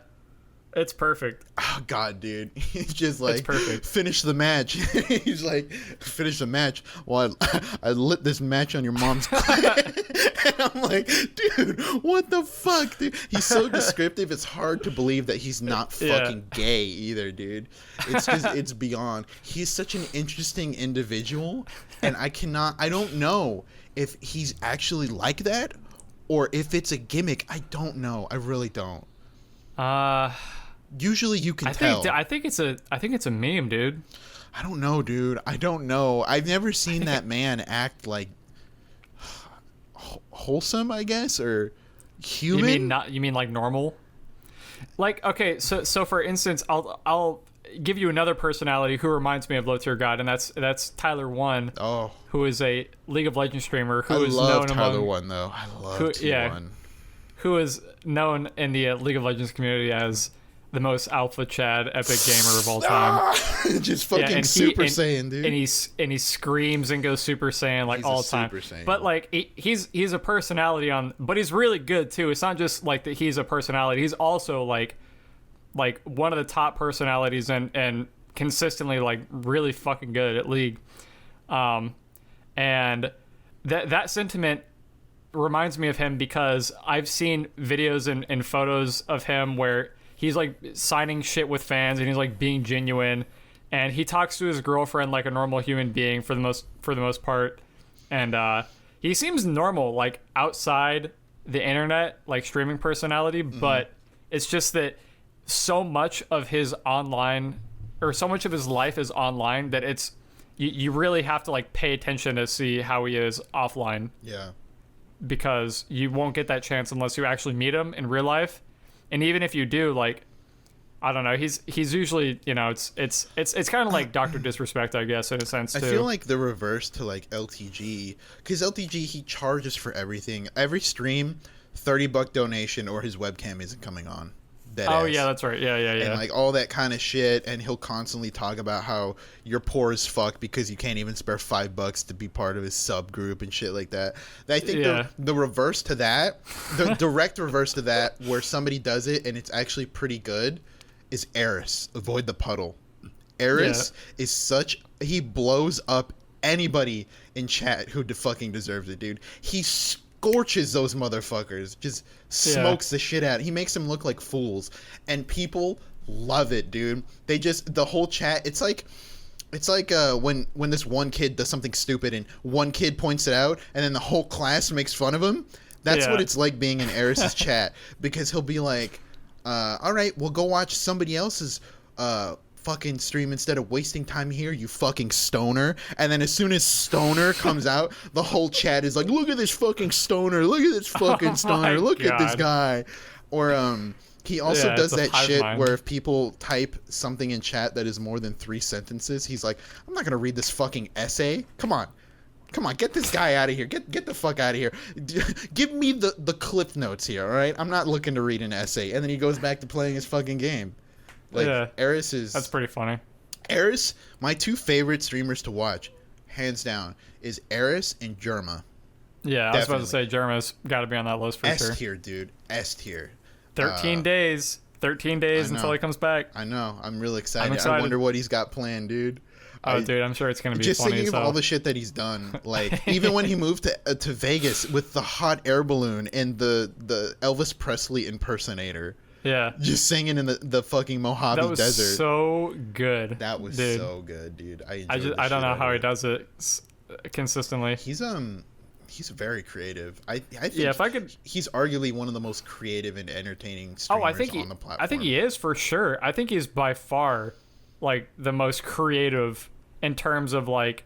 It's perfect. oh god, dude, he's just like, perfect. finish the match. He's like, finish the match while I lit this match on your mom's clit. And I'm like, dude, what the fuck, dude? He's so descriptive. It's hard to believe that he's not fucking gay either, dude. It's just, it's beyond. He's such an interesting individual, and I don't know if he's actually like that or if it's a gimmick. I don't know. I really don't. Usually you can tell. I think it's a meme, dude. I don't know, dude. I don't know. I've never seen that man act like wholesome, I guess, or human. You mean like normal? Like, okay, so for instance, I'll give you another personality who reminds me of Low Tier God, and that's Tyler One. Oh, who is a League of Legends streamer who I is love known Tyler among One though. I love T1. Who is known in the League of Legends community as the most alpha Chad epic gamer of all time. Just fucking Super Saiyan, dude. And he screams and goes Super Saiyan like He's all a the time. Super Saiyan. But like he's a personality but he's really good too. It's not just like that he's a personality. He's also like one of the top personalities and consistently like really fucking good at League. And that sentiment reminds me of him because I've seen videos and photos of him where he's like signing shit with fans and he's like being genuine, and he talks to his girlfriend like a normal human being for the most part, and he seems normal like outside the internet, like streaming personality, but it's just that so much of his online or so much of his life is online that it's you really have to like pay attention to see how he is offline. Yeah. Because you won't get that chance unless you actually meet him in real life. And even if you do, like, I don't know, he's usually, you know, it's kind of like Dr. Disrespect, I guess, in a sense too. I feel like the reverse to like LTG, because LTG, he charges for everything. Every stream, $30 donation or his webcam isn't coming on. Oh yeah, that's right. Yeah. And like all that kind of shit, and he'll constantly talk about how you're poor as fuck because you can't even spare $5 to be part of his subgroup and shit like that. I think the reverse to that, the direct reverse to that, where somebody does it and it's actually pretty good, is Eris. Avoid the puddle. Eris is he blows up anybody in chat who fucking deserves it, dude. He scorches those motherfuckers, just smokes the shit out. He makes them look like fools, and people love it, dude. The whole chat. It's like when this one kid does something stupid and one kid points it out, and then the whole class makes fun of him. That's what it's like being in Eris's chat, because he'll be like, "All right, we'll go watch somebody else's fucking stream instead of wasting time here, you fucking stoner." And then as soon as stoner comes out, the whole chat is like, "Look at this fucking stoner, look at this fucking stoner, look at this guy." Or he also does that shit where if people type something in chat that is more than 3 sentences, he's like, "I'm not gonna read this fucking essay. Come on, get this guy out of here. Get the fuck out of here. Give me the clip notes here, all right? I'm not looking to read an essay." And then he goes back to playing his fucking game. Like, Eris is... That's pretty funny. Eris, my 2 favorite streamers to watch, hands down, is Eris and Jerma. Yeah, I was about to say Jerma's got to be on that list for sure. S tier, dude. S tier. 13 days. 13 days until he comes back. I know. I'm really excited. I wonder what he's got planned, dude. Oh, dude, I'm sure it's gonna be Just funny. thinking of So. all the shit that he's done, like even when he moved to Vegas with the hot air balloon and the Elvis Presley impersonator, Yeah. just singing in the fucking Mojave That was Desert. so good. That was dude. so good, dude. I don't know how he does it consistently. He's very creative. I think Yeah, if I could. he's arguably one of the most creative and entertaining streamers on the platform. I think he is for sure. I think he's by far like the most creative in terms of like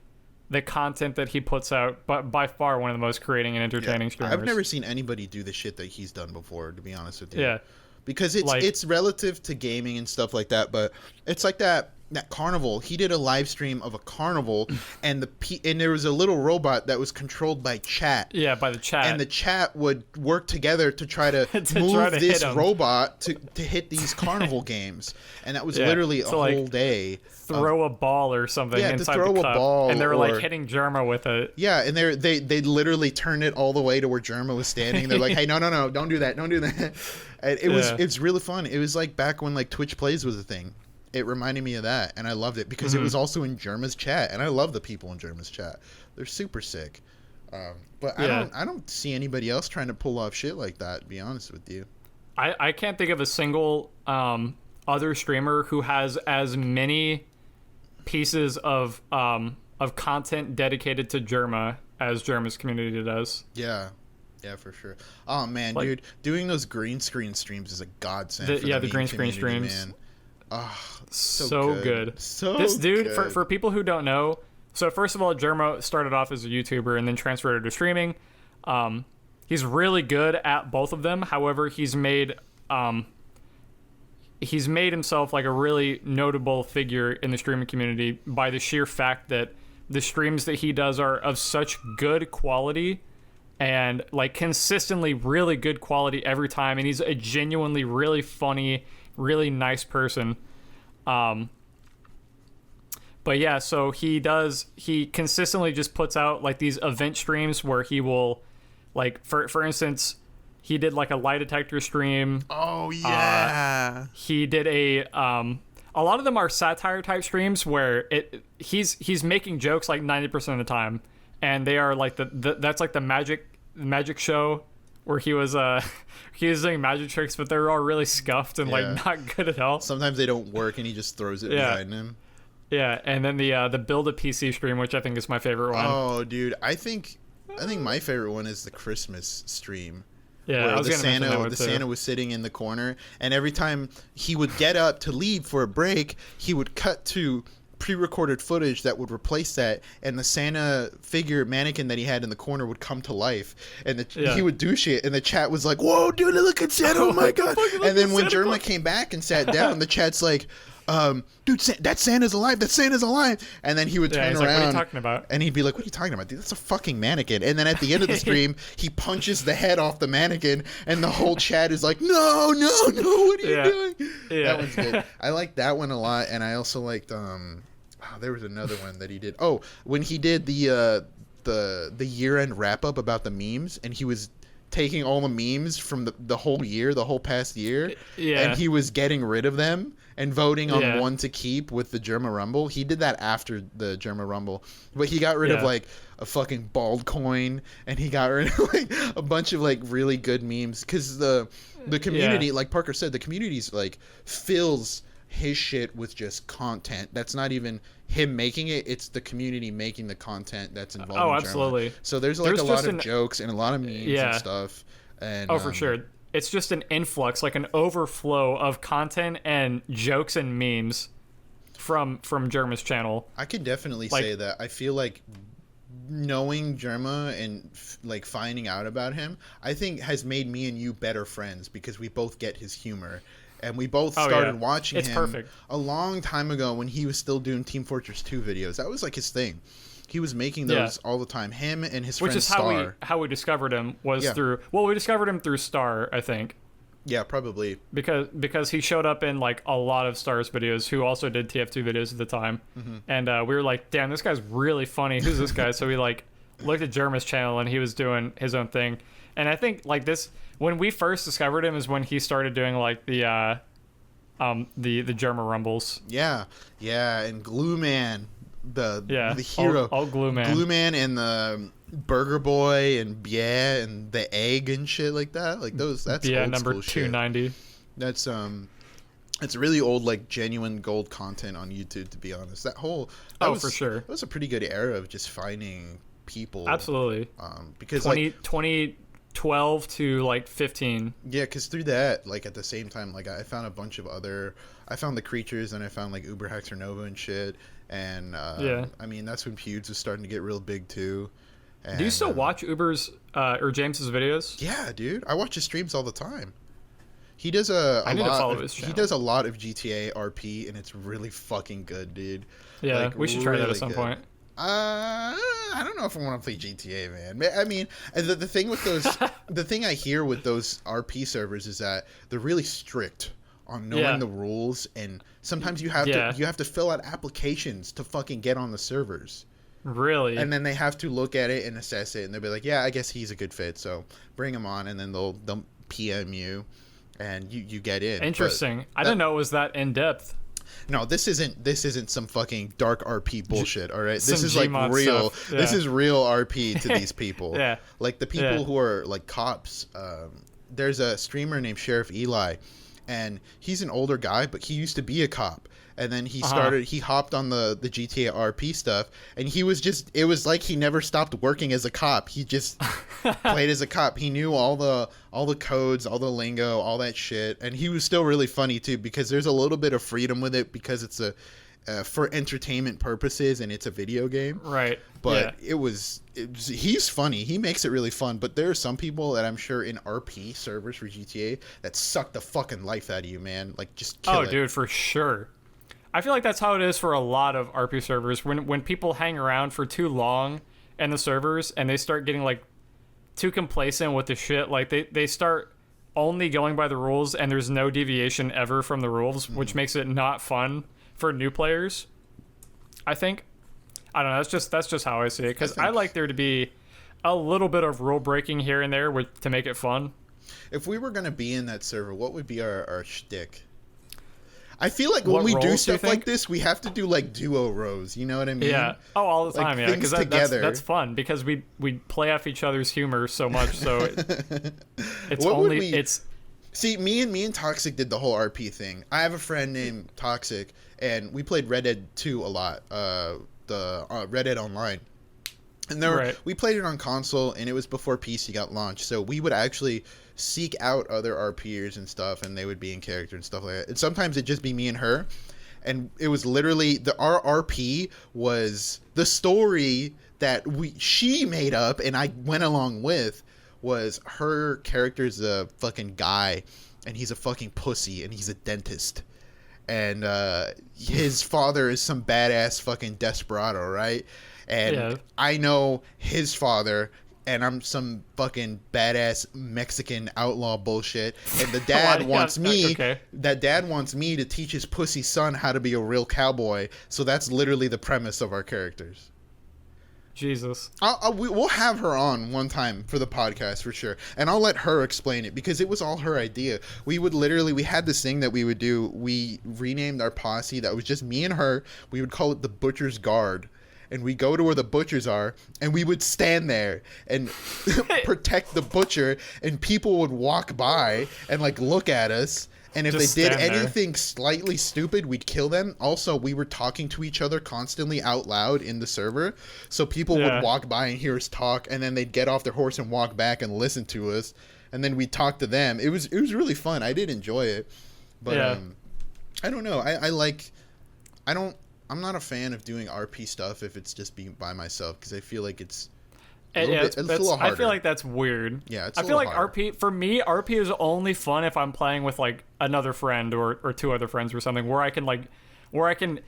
the content that he puts out, but by far one of the most creating and entertaining streamers. I've never seen anybody do the shit that he's done before, to be honest with you. Yeah. Because it's relative to gaming and stuff like that, but it's like that carnival. He did a live stream of a carnival, and there was a little robot that was controlled by chat. Yeah, by the chat. And the chat would work together to try to move try to this hit him. robot to hit these carnival games. And that was literally a whole day. Throw a ball or something inside throw the a cup, ball and they were or- like hitting Germa with it. Yeah, and they literally turned it all the way to where Germa was standing. They're like, "Hey, no, don't do that, don't do that." And it's really fun. It was like back when like Twitch Plays was a thing. It reminded me of that, and I loved it because it was also in Germa's chat, and I love the people in Germa's chat. They're super sick. But I don't see anybody else trying to pull off shit like that. To be honest with you, I can't think of a single other streamer who has as many pieces of content dedicated to Germa as Germa's community does. Yeah, for sure. Oh man, Like- dude, doing those green screen streams is a godsend. For the meme green screen community, streams. man. Oh, So good. So this dude, good. for people who don't know, so first of all, Germa started off as a YouTuber and then transferred to streaming. He's really good at both of them. However, he's made himself like a really notable figure in the streaming community by the sheer fact that the streams that he does are of such good quality and like consistently really good quality every time, and he's a genuinely really funny, really nice person. But yeah, so he consistently just puts out like these event streams where he will, like, for instance, he did like a lie detector stream. Oh yeah. He did a lot of them are satire type streams where he's making jokes like 90% of the time, and they are like that's like the magic show where he was doing magic tricks, but they're all really scuffed and like not good at all. Sometimes they don't work, and he just throws it behind him. Yeah, and then the build a PC stream, which I think is my favorite one. Oh, dude, I think my favorite one is the Christmas stream. Yeah, where I was the gonna mention that one the too. Santa was sitting in the corner, and every time he would get up to leave for a break, he would cut to pre-recorded footage that would replace that, and the Santa figure mannequin that he had in the corner would come to life, and he would do shit, and the chat was like, "Whoa, dude, look at Santa! Oh my god!" And then when Germa came back and sat down, the chat's like, "Dude, that Santa's alive! That Santa's alive!" And then he would turn he's around, like, "What are you talking about?" and he'd be like, "What are you talking about, dude? That's a fucking mannequin." And then at the end of the stream, he punches the head off the mannequin, and the whole chat is like, "No, what are you doing?" Yeah. That one's good. I liked that one a lot, and I also liked there was another one that he did. Oh, when he did the year-end wrap-up about the memes, and he was taking all the memes from the whole year, the whole past year, and he was getting rid of them and voting on one to keep with the Germa Rumble. He did that after the Germa Rumble, but he got rid of like a fucking bald coin, and he got rid of like a bunch of like really good memes, because the community, like Parker said, the community's like fills his shit with just content that's not even him making it, it's the community making the content that's involved in Germa. Absolutely. So there's like a lot of jokes and a lot of memes and stuff, and for sure, it's just an influx, like an overflow of content and jokes and memes from Germa's channel. I can definitely say that I feel like knowing Germa and like finding out about him, I think has made me and you better friends, because we both get his humor. And we both started watching him a long time ago when he was still doing Team Fortress 2 videos. That was like his thing. He was making those all the time. Him and his friend Star. Which is how we discovered him was through. Well, we discovered him through Star, I think. Yeah, probably. Because he showed up in like a lot of Star's videos, who also did TF2 videos at the time, and we were like, "Damn, this guy's really funny. Who's this guy?" So we like looked at Germa's channel, and he was doing his own thing. And I think like this, when we first discovered him, is when he started doing like the Germa Rumbles. Yeah, and Glue Man. the hero, all glue man. Glue Man and the Burger Boy and Bia and the egg and shit like that. Like those, that's Bia old number school shit. 290. That's it's really old, like genuine gold content on YouTube. To be honest, that was, for sure. That was a pretty good era of just finding people. Absolutely. Because 2012 to like 15. Yeah, because through that, like at the same time, like I found a bunch of I found the creatures, and I found like Uber Hexer Nova and shit. And I mean, that's when Pewds was starting to get real big too. And, do you still watch Uber's or James's videos? Yeah, dude, I watch his streams all the time. He does I need to follow his channel. He does a lot of GTA RP, and it's really fucking good, dude. Yeah, like, we should try that at some point. I don't know if I want to play GTA, man. I mean, the thing with those, the thing I hear with those RP servers is that they're really strict on knowing the rules, and sometimes you have to fill out applications to fucking get on the servers. Really? And then they have to look at it and assess it, and they'll be like, yeah, I guess he's a good fit, so bring him on, and then they'll PM you, and you get in. Interesting. I didn't know it was that in depth. No, this isn't some fucking dark RP bullshit, all right? This is like Gmod real. stuff. Yeah. This is real RP to these people. Yeah. Like the people who are like cops. There's a streamer named Sheriff Eli, and he's an older guy, but he used to be a cop. And then he hopped on the GTA RP stuff, and it was like he never stopped working as a cop. He just played as a cop. He knew all the codes, all the lingo, all that shit. And he was still really funny too, because there's a little bit of freedom with it, because it's for entertainment purposes, and it's a video game. Right. But he's funny. He makes it really fun. But there are some people that I'm sure in RP servers for GTA that suck the fucking life out of you, man. Like, just kill it. Oh, dude, for sure. I feel like that's how it is for a lot of RP servers. When people hang around for too long in the servers, and they start getting like too complacent with the shit, like they start only going by the rules, and there's no deviation ever from the rules, which makes it not fun for new players. I think. I don't know. That's just how I see it, because I like there to be a little bit of rule breaking here and there to make it fun. If we were gonna be in that server, what would be our shtick? I feel like when we do stuff like this, we have to do like duo rows. You know what I mean? Yeah. Oh, all the time. Like, yeah, because that's fun, because we play off each other's humor so much. So see, me and Toxic did the whole RP thing. I have a friend named Toxic, and we played Red Dead 2 a lot. The Red Dead Online. And we played it on console, and it was before PC got launched. So we would actually seek out other RPers and stuff, and they would be in character and stuff like that. And sometimes it'd just be me and her, and it was literally our RP was the story that she made up, and I went along with. Was her character's a fucking guy, and he's a fucking pussy, and he's a dentist, and his father is some badass fucking desperado, right? And I know his father, and I'm some fucking badass Mexican outlaw bullshit. And the dad wants me. Okay. That dad wants me to teach his pussy son how to be a real cowboy. So that's literally the premise of our characters. Jesus. We'll have her on one time for the podcast for sure, and I'll let her explain it, because it was all her idea. We had this thing that we would do. We renamed our posse that was just me and her. We would call it the Butcher's Guard. And we go to where the butchers are, and we would stand there and protect the butcher, and people would walk by and like look at us. And if they did anything slightly stupid, we'd kill them. Also, we were talking to each other constantly out loud in the server. So people would walk by and hear us talk, and then they'd get off their horse and walk back and listen to us. And then we'd talk to them. It was really fun. I did enjoy it. But I don't know. I'm not a fan of doing RP stuff if it's just being by myself, because I feel like it's a little harder. I feel like that's weird. Yeah, I feel like RP, for me, RP is only fun if I'm playing with like another friend or two other friends or something, where I can like 90%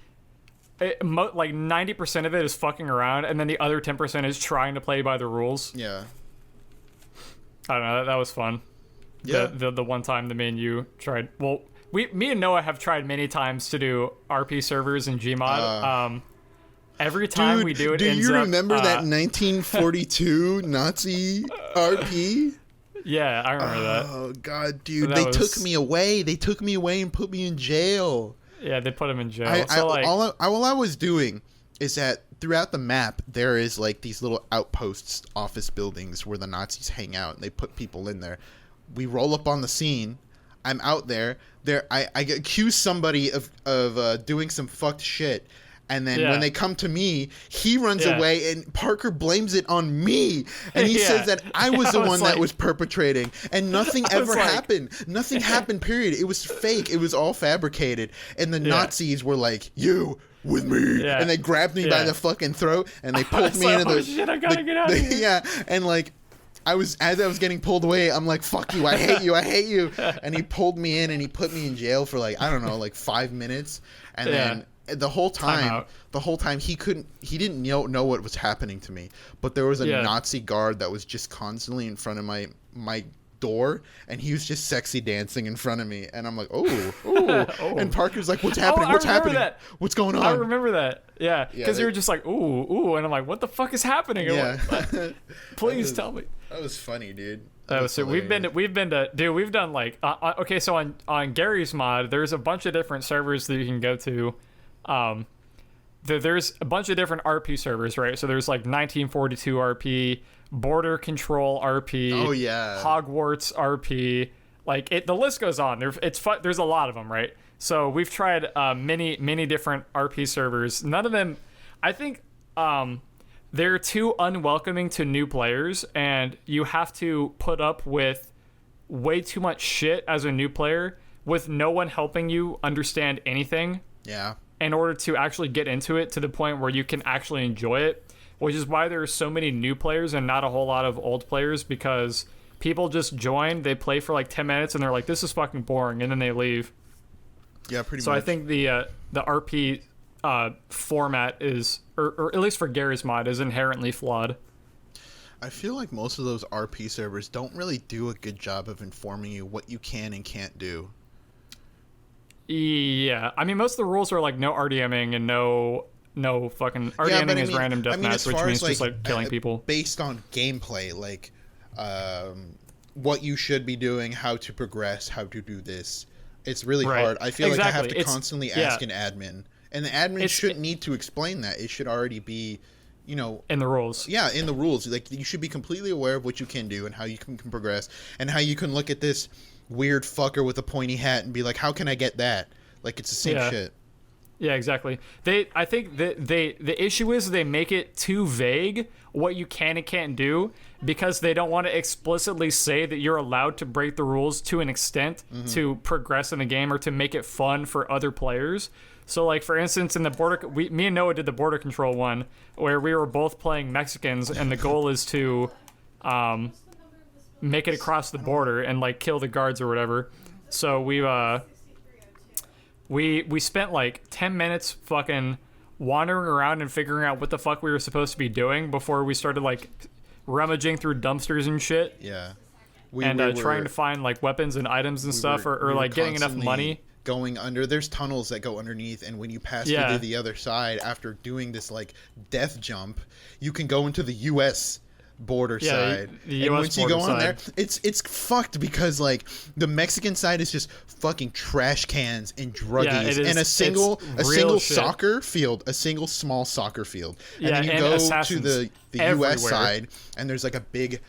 of it is fucking around, and then the other 10% is trying to play by the rules. Yeah. I don't know. That was fun. Yeah. The one time that me and you tried. Well, me and Noah have tried many times to do RP servers in Gmod. Every time we do it, do you remember that 1942 Nazi RP? Yeah, I remember that. Oh god, dude, they took me away. They took me away and put me in jail. Yeah, they put him in jail. All I was doing is that throughout the map there is like these little outposts, office buildings where the Nazis hang out and they put people in there. We roll up on the scene. I'm out there. I accuse somebody of doing some fucked shit. And then when they come to me, he runs away, and Parker blames it on me. And he says that I was the one that was perpetrating, and nothing ever happened. Nothing happened, period. It was fake. It was all fabricated. And the Nazis were like, you with me. And they grabbed me by the fucking throat, and they pulled me into the... shit, I gotta get out of here. Yeah, and like... as I was getting pulled away, I'm like, fuck you, I hate you, I hate you. And he pulled me in and he put me in jail for like, I don't know, like 5 minutes. And then the whole time he didn't know what was happening to me. But there was a Nazi guard that was just constantly in front of my door, and he was just sexy dancing in front of me, and I'm like, oh. And Parker's like, what's happening? What's happening? That. What's going on? I remember that. Yeah, because you were just like, ooh, and I'm like, what the fuck is happening? Yeah. Please tell me. That was funny, dude. So we've been to dude. We've done like okay. So on Gary's mod, there's a bunch of different servers that you can go to. There's a bunch of different RP servers, right? So there's like 1942 RP, Border Control RP, Hogwarts RP. Like the list goes on. It's fun. There's a lot of them, right? So we've tried many different RP servers. None of them, I think, they're too unwelcoming to new players, and you have to put up with way too much shit as a new player with no one helping you understand anything. Yeah. In order to actually get into it to the point where you can actually enjoy it, which is why there are so many new players and not a whole lot of old players, because people just join, they play for like 10 minutes, and they're like, this is fucking boring, and then they leave. Yeah, pretty much. So I think the RP format is, or at least for Gary's mod, is inherently flawed. I feel like most of those RP servers don't really do a good job of informing you what you can and can't do. Yeah, I mean, most of the rules are like no RDMing and no fucking RDMing is random deathmatch, which means just like killing people based on gameplay, like what you should be doing, how to progress, how to do this. It's really hard. I feel like I have to constantly ask an admin, and the admin shouldn't need to explain that. It should already be, in the rules. Yeah, in the rules. Like, you should be completely aware of what you can do and how you can progress, and how you can look at this weird fucker with a pointy hat and be like, how can I get that? Like, it's the same shit. Yeah, exactly. I think the issue is they make it too vague what you can and can't do, because they don't want to explicitly say that you're allowed to break the rules to an extent to progress in the game or to make it fun for other players. So, like, for instance, in the me and Noah did the border control one where we were both playing Mexicans, and the goal is to make it across the border and like kill the guards or whatever. So we spent like 10 minutes fucking wandering around and figuring out what the fuck we were supposed to be doing before we started like rummaging through dumpsters and shit. Yeah. Trying to find like weapons and items and stuff, or like getting enough money. Going under, there's tunnels that go underneath, and when you pass through to the other side after doing this like death jump, you can go into the US border side. The and US once you go on side. there, it's fucked, because like the Mexican side is just fucking trash cans and druggies, and a single soccer field, a single small soccer field. And then you go to the US side, and there's like a big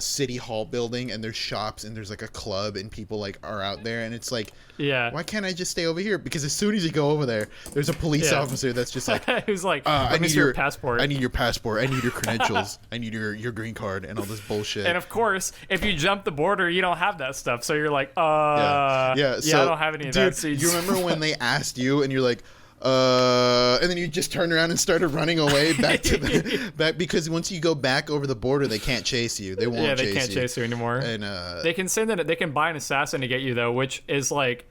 city hall building, and there's shops, and there's like a club, and people like are out there, and it's like, why can't I just stay over here? Because as soon as you go over there, there's a police officer that's just like, who's like, I need your passport. I need your passport. I need your credentials. I need your green card and all this bullshit. And of course, if you jump the border, you don't have that stuff. So you're like, so, I don't have any of that. So you remember when they asked you, and you're like, and then you just turned around and started running away back to back, because once you go back over the border, they can't chase you. They won't. Yeah, they can't chase you anymore. And they can send it. They can buy an assassin to get you though, which is like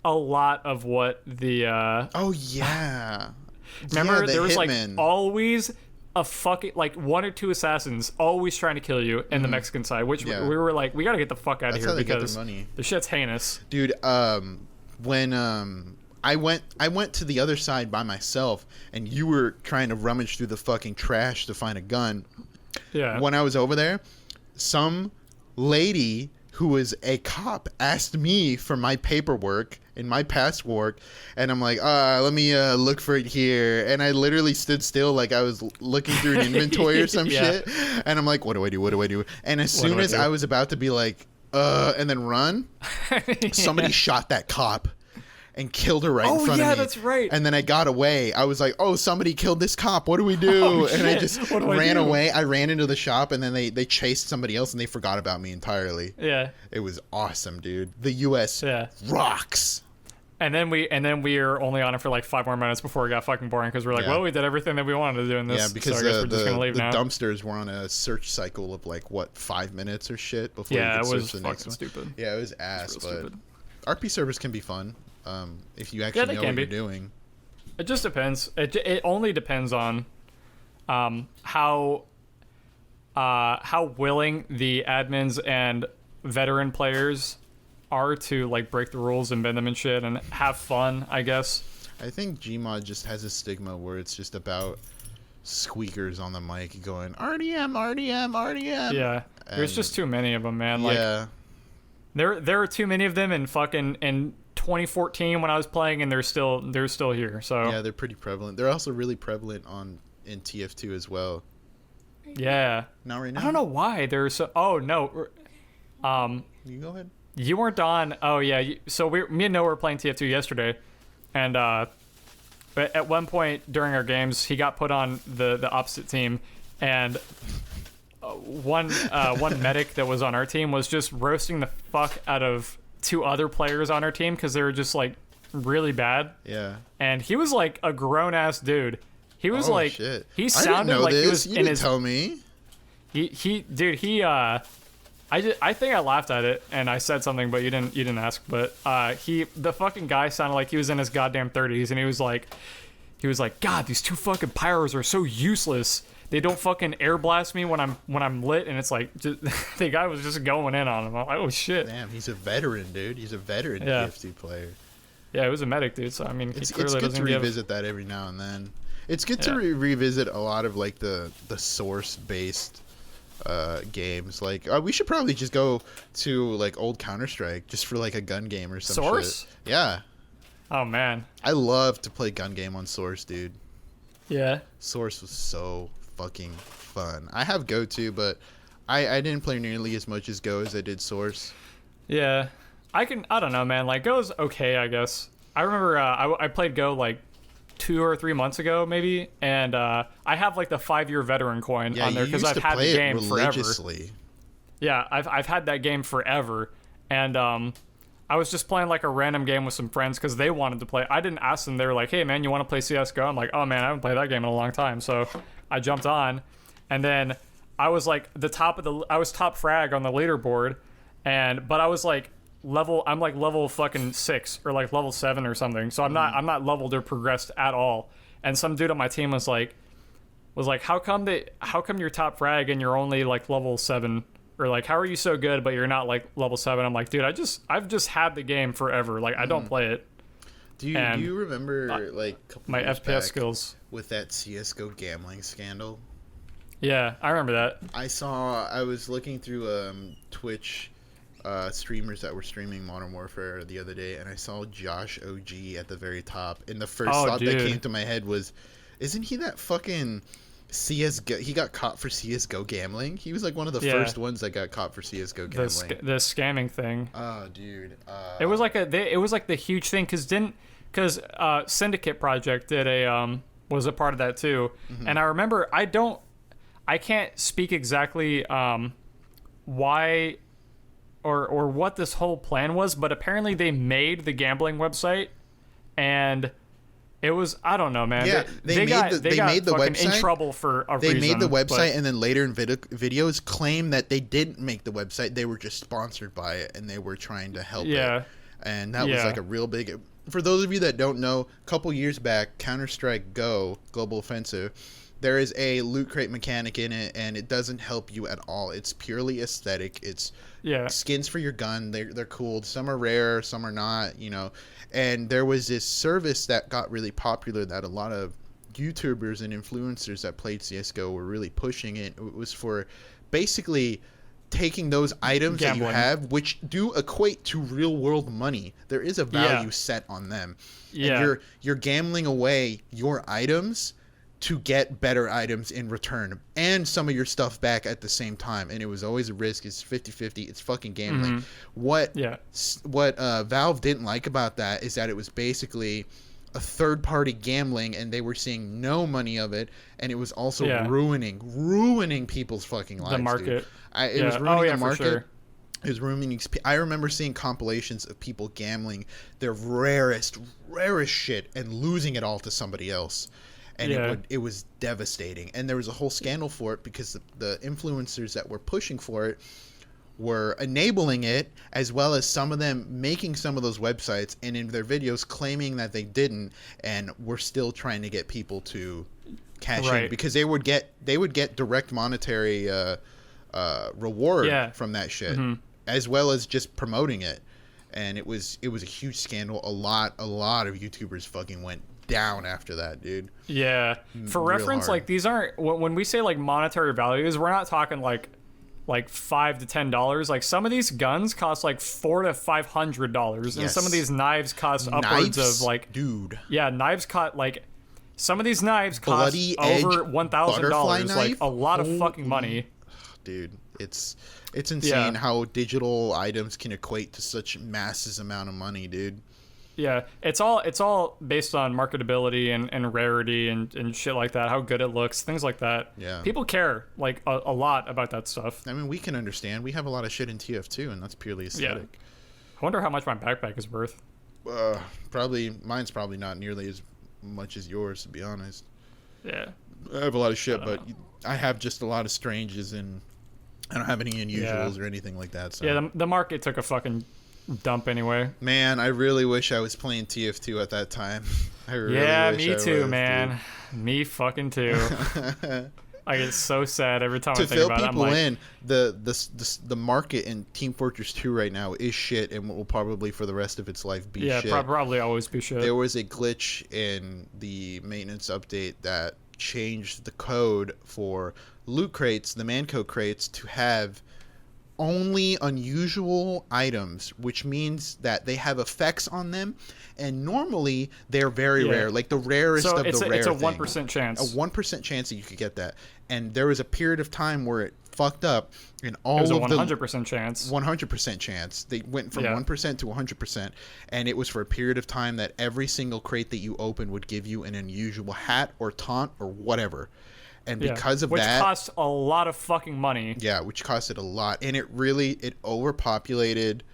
a lot of what the. Oh yeah. Remember, there was hitman. Like always a fucking like one or two assassins always trying to kill you in the Mexican side, which we were like, we gotta get the fuck out of here because the shit's heinous, dude. When I went to the other side by myself, and you were trying to rummage through the fucking trash to find a gun. Yeah. When I was over there, some lady who was a cop asked me for my paperwork in my password, and I'm like, let me look for it here. And I literally stood still like I was looking through an inventory or some shit. And I'm like, what do I do? What do I do? And as soon as I was about to be like, and then run, somebody shot that cop and killed her right in front of me. Oh, yeah, that's right. And then I got away. I was like, oh, somebody killed this cop. What do we do? And I just ran away. I ran into the shop, and then they chased somebody else, and they forgot about me entirely. Yeah. It was awesome, dude. The U.S. rocks. And then we were only on it for like 5 more minutes before it got fucking boring because we're like, well, we did everything that we wanted to do in this. Yeah, because so I guess we're just gonna leave now. dumpsters were on a search cycle of like, what, 5 minutes or shit before you could search the next one. Stupid. Yeah, it was ass, but stupid. RP servers can be fun. If you actually know what you're doing. It just depends. It only depends on how willing the admins and veteran players are to like break the rules and bend them and shit and have fun, I guess. I think Gmod just has a stigma where it's just about squeakers on the mic going RDM, RDM, RDM. Yeah, there's just too many of them, man. Like, there are too many of them in 2014 when I was playing, and they're still here. So yeah, they're pretty prevalent. They're also really prevalent in TF2 as well. Yeah. Not right now. I don't know why they're so. Oh no. You go ahead. You weren't on. Oh yeah. So me and Noah were playing TF2 yesterday, and but at one point during our games, he got put on the opposite team, and one medic that was on our team was just roasting the fuck out of 2 other players on our team because they were just like really bad. Yeah. And he was like a grown ass dude. He was shit. He sounded like he was you didn't tell me. I think I laughed at it and I said something, but you didn't ask. But the fucking guy sounded like he was in his goddamn 30s, and he was like, God, these 2 fucking pyros are so useless. They don't fucking air blast me when I'm lit, and it's like the guy was just going in on him. I'm like, oh shit. Damn, he's a veteran, dude. He's a veteran TF2 player. Yeah, it was a medic, dude. So I mean, it's good to revisit that every now and then. It's good to revisit a lot of like the source based games. Like we should probably just go to like old Counter-Strike just for like a gun game or some Source? shit. Yeah. Oh man, I love to play gun game on Source, dude. Yeah. Source was so fucking fun. I have Go too, but I didn't play nearly as much as Go as I did Source. Yeah, I don't know, man. Like Go's okay, I guess. I remember I played Go like 2 or 3 months ago, maybe, and I have like the 5-year veteran coin on there because I've had the game forever. Yeah, I've had that game forever, and I was just playing like a random game with some friends because they wanted to play. I didn't ask them. They were like, "Hey, man, you want to play CS:GO?" I'm like, "Oh man, I haven't played that game in a long time." So I jumped on, and then I was like I was top frag on the leaderboard, but I was like I'm like level fucking 6 or like level 7 or something. So I'm not leveled or progressed at all. And some dude on my team was like, how come you're top frag and you're only like level 7? Or like, how are you so good but you're not like level 7? I'm like, dude, I've just had the game forever. Like I don't play it. Do you remember like a couple my years FPS back skills with that CS:GO gambling scandal? Yeah, I remember that. I was looking through Twitch streamers that were streaming Modern Warfare the other day, and I saw Josh OG at the very top. And the first thought that came to my head was, isn't he that fucking CS:GO? He got caught for CS:GO gambling. He was like one of the first ones that got caught for CS:GO gambling. The scamming thing. Oh, dude. It was like the huge thing because Syndicate Project was a part of that too. Mm-hmm. And I remember I can't speak exactly why or what this whole plan was, but apparently they made the gambling website, and it was, I don't know, man. Yeah, they got made the website in trouble for a reason. They made the website, and then later in videos claim that they didn't make the website. They were just sponsored by it, and they were trying to help it. And that was like a real big... For those of you that don't know, a couple years back, Counter-Strike Go, Global Offensive, there is a loot crate mechanic in it, and it doesn't help you at all. It's purely aesthetic. It's skins for your gun. They're cool. Some are rare, some are not, you know. And there was this service that got really popular that a lot of YouTubers and influencers that played CSGO were really pushing it. It was for basically taking those items that you Gambling. have, which do equate to real world money. There is a value set on them. Yeah. And you're gambling away your items to get better items in return and some of your stuff back at the same time. And it was always a risk. It's 50-50. It's fucking gambling. What Valve didn't like about that is that it was basically a third-party gambling, and they were seeing no money of it, and it was also ruining people's fucking lives. The market. Dude. It was ruining the market. For sure. It was ruining. I remember seeing compilations of people gambling their rarest shit and losing it all to somebody else, and it was devastating. And there was a whole scandal for it because the influencers that were pushing for it were enabling it, as well as some of them making some of those websites and in their videos claiming that they didn't, and were still trying to get people to cash in because they would get direct monetary reward from that shit, as well as just promoting it. And it was a huge scandal. A lot of YouTubers fucking went down after that, dude. Yeah. For reference, like, these aren't, when we say like monetary values, we're not talking like $5 to $10. Like, some of these guns cost like $400 to $500, and some of these knives cost upwards of like, dude. Yeah, knives cost like, some of these knives cost Bloody over edge $1,000. Like, a lot of fucking money. Dude, it's insane how digital items can equate to such massive amount of money, dude. Yeah, it's all based on marketability and rarity and shit like that, how good it looks, things like that. Yeah. People care, like, a lot about that stuff. I mean, we can understand. We have a lot of shit in TF2, and that's purely aesthetic. Yeah. I wonder how much my backpack is worth. Mine's probably not nearly as much as yours, to be honest. Yeah. I have a lot of shit, but I have just a lot of stranges, and I don't have any unusuals or anything like that. So. Yeah, the market took a fucking dump anyway. Man, I really wish I was playing TF2 at that time. I really wish me I too, was, man. Dude. Me fucking too. I get so sad every time I think about it. To fill people in, the market in Team Fortress 2 right now is shit, and will probably for the rest of its life be shit. Yeah, probably always be shit. There was a glitch in the maintenance update that changed the code for loot crates, the Manco crates, to have only unusual items, which means that they have effects on them, and normally they're very rare, like the rarest of the rare. It's a thing. 1% chance. A 1% chance that you could get that, and there was a period of time where it fucked up, and all it was of a 100% chance. 100% chance. They went from 1% to 100%, and it was for a period of time that every single crate that you opened would give you an unusual hat or taunt or whatever. And because of which that, costs a lot of fucking money. Yeah, which costed a lot, and it overpopulated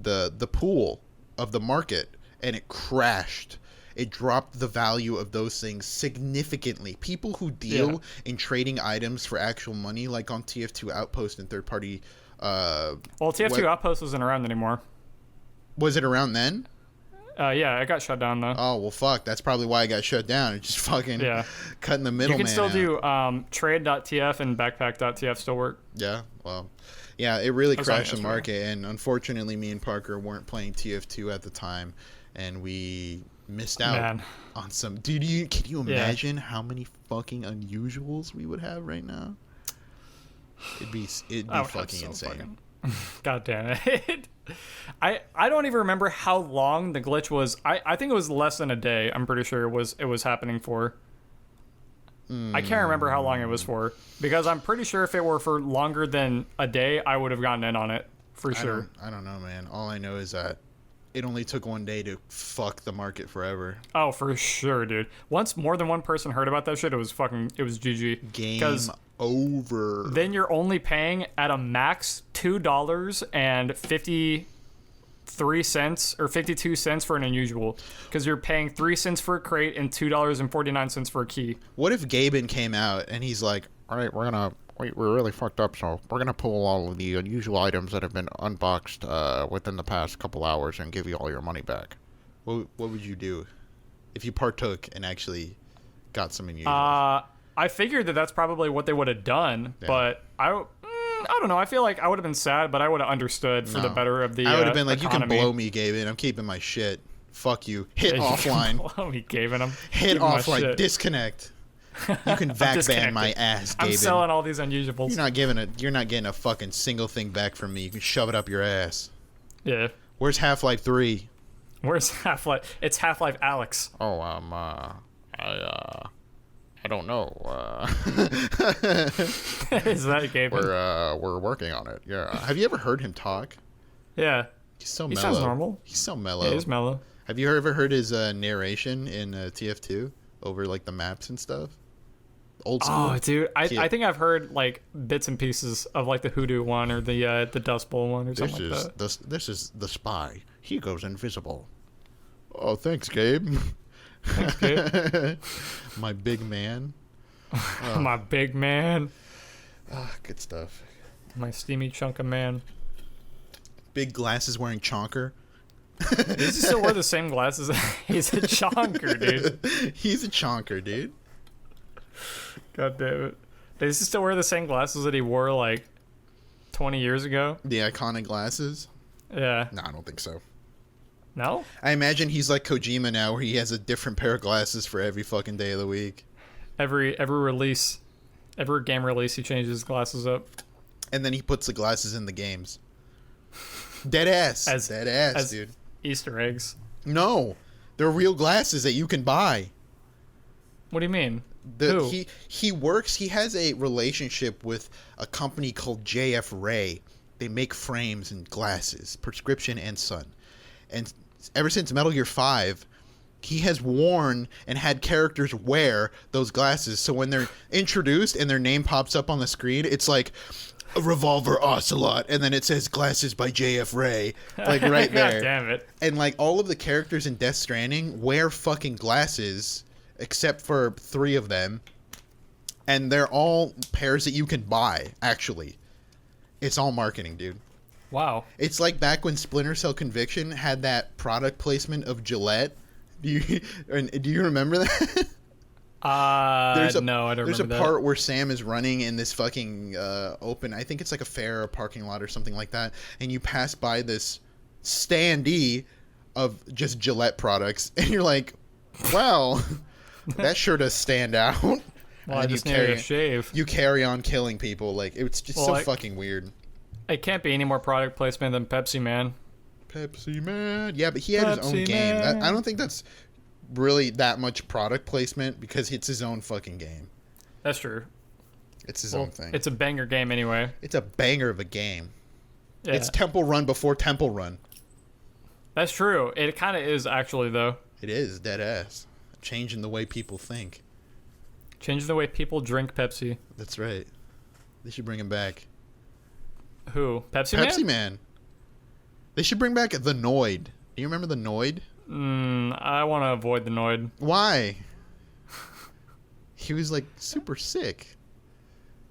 the pool of the market, and it crashed. It dropped the value of those things significantly. People who deal in trading items for actual money, like on TF2 Outpost and third party. Well, TF2 Outpost isn't around anymore. Was it around then? Yeah, it got shut down though. Oh well, fuck. That's probably why it got shut down. It's just fucking cutting the middleman. You can still do trade.tf and backpack.tf still work. Yeah, well, yeah, it really crashed the market, and unfortunately, me and Parker weren't playing TF2 at the time, and we missed out on some. Dude, can you imagine how many fucking unusuals we would have right now? It'd be fucking insane. God damn it. I don't even remember how long the glitch was. I think it was less than a day. I'm pretty sure it was happening for. I can't remember how long it was for, because I'm pretty sure if it were for longer than a day, I would have gotten in on it for sure. I don't know, man. All I know is that it only took one day to fuck the market forever. Oh, for sure, dude. Once more than one person heard about that shit, it was GG. Game over. Then you're only paying at a max $2.53 or 52 cents for an unusual, because you're paying 3 cents for a crate and $2.49 for a key. What if Gaben came out and he's like, all right, we're really fucked up, so we're gonna pull all of the unusual items that have been unboxed within the past couple hours and give you all your money back? What would you do if you partook and actually got some unusual? I figured that's probably what they would have done, but I don't know. I feel like I would have been sad, but I would have understood for the better of the I would have been like, economy. You can blow me, Gaben. I'm keeping my shit. Fuck you. Hit offline. Blow me, Gaben. Hit offline. Disconnect. You can vac ban my disconnected. ass, I'm Gaben. selling all these unusables. You're not getting a fucking single thing back from me. You can shove it up your ass. Yeah. Where's Half-Life 3? Where's Half-Life? It's Half-Life Alex. Oh, I don't know. Is that Gabe? We're working on it. Yeah. Have you ever heard him talk? Yeah. He's so He mellow. sounds normal. He's so mellow. Yeah, he's mellow. Have you ever heard his narration in TF2 over like the maps and stuff? Old school. Oh, dude, I think I've heard like bits and pieces of like the Hoodoo one or the Dust Bowl one or something like that. This is the spy. He goes invisible. Oh, thanks, Gabe. Thanks, Gabe. My big man. My big man. Good stuff. My steamy chunk of man. Big glasses wearing chonker. Does he still wear the same glasses? He's a chonker, dude. He's a chonker, dude. God damn it. Does he still wear the same glasses that he wore like 20 years ago? The iconic glasses? Yeah. No, I don't think so. No? I imagine he's like Kojima now, where he has a different pair of glasses for every fucking day of the week. Every release, every game release, he changes his glasses up. And then he puts the glasses in the games. Dead ass. Dead ass, dude. Easter eggs. No. They're real glasses that you can buy. What do you mean? He has a relationship with a company called JF Ray. They make frames and glasses, prescription and sun. And ever since Metal Gear 5, he has worn and had characters wear those glasses. So when they're introduced and their name pops up on the screen, it's like a Revolver Ocelot, and then it says glasses by JF Ray, like right there. God damn it. And like all of the characters in Death Stranding wear fucking glasses, except for 3 of them. And they're all pairs that you can buy, actually. It's all marketing, dude. Wow. It's like back when Splinter Cell Conviction had that product placement of Gillette. Do you remember that? No, I don't remember There's a that. part where Sam is running in this fucking open, I think it's like a fair or a parking lot or something like that, and you pass by this standee of just Gillette products, and you're like, wow, that sure does stand out. Well, And I then just needed a shave. You carry on killing people. Like, it's just fucking weird. It can't be any more product placement than Pepsi Man. Pepsi Man. Yeah, but he had his own game. I don't think that's really that much product placement because it's his own fucking game. That's true. It's his own thing. It's a banger game anyway. It's a banger of a game. Yeah. It's Temple Run before Temple Run. That's true. It kind of is actually, though. It is, dead ass. Changing the way people think. Changing the way people drink Pepsi. That's right. They should bring him back. Who? Pepsi Man? Pepsi Man. They should bring back the Noid. Do you remember the Noid? I want to avoid the Noid. Why? He was like super sick.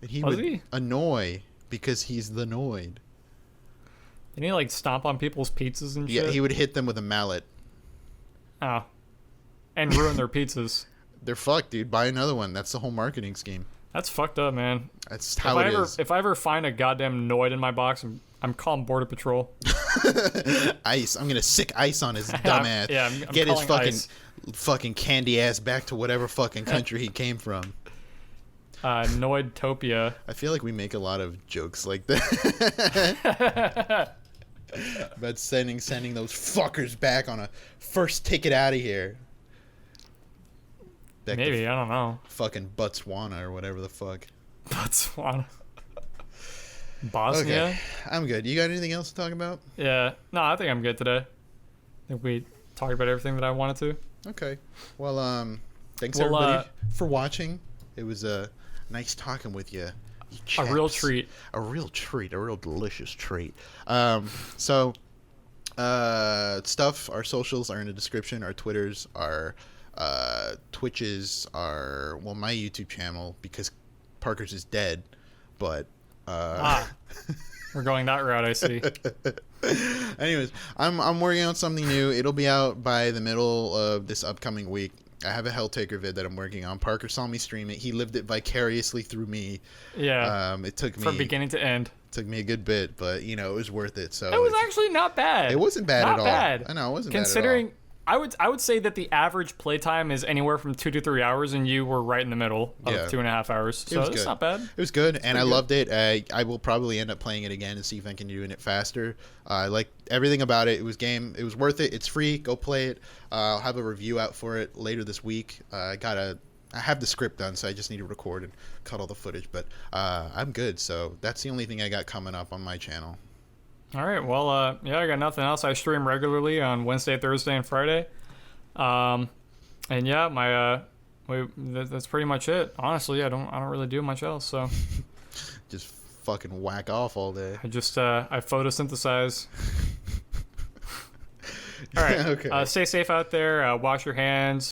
And he would annoy because he's the Noid. Didn't he like stomp on people's pizzas and shit? Yeah, he would hit them with a mallet. Oh. And ruin their pizzas. They're fucked, dude. Buy another one. That's the whole marketing scheme. That's fucked up, man. That's how it is. If I ever find a goddamn Noid in my box, I'm calling Border Patrol. Ice. I'm gonna sick ice on his dumb ass. Yeah, I'm Get his calling fucking candy ass back to whatever fucking country he came from. Noidtopia. I feel like we make a lot of jokes like that. About sending those fuckers back on a first ticket out of here. Back Maybe, I don't know. Fucking Botswana or whatever the fuck. Botswana. Bosnia? Okay, I'm good. You got anything else to talk about? Yeah. No, I think I'm good today. I think we talked about everything that I wanted to. Okay. Well, thanks everybody for watching. It was nice talking with you. A real treat. A real delicious treat. Stuff, our socials are in the description. Our Twitters, our Twitches, my YouTube channel, because Parker's is dead, but we're going that route, I see. Anyways, I'm working on something new. It'll be out by the middle of this upcoming week. I have a Helltaker vid that I'm working on. Parker saw me stream it. He lived it vicariously through me. Yeah. It took me from beginning to end. Took me a good bit, but it was worth it. So it was actually not bad. It wasn't bad not at all. Bad. I know it wasn't Considering bad at I would say that the average playtime is anywhere from 2 to 3 hours, and you were right in the middle of Yeah. 2.5 hours. So it's not bad. It was good, and I good. loved it. I will probably end up playing it again and see if I can do it faster. I like everything about it. It was worth it. It's free. Go play it. I'll have a review out for it later this week. I have the script done, so I just need to record and cut all the footage. But I'm good. So that's the only thing I got coming up on my channel. All right. Well, yeah, I got nothing else. I stream regularly on Wednesday, Thursday, and Friday. And yeah, that's pretty much it. Honestly, I don't really do much else. So Just fucking whack off all day. I just I photosynthesize. All right. Okay. Stay safe out there. Wash your hands.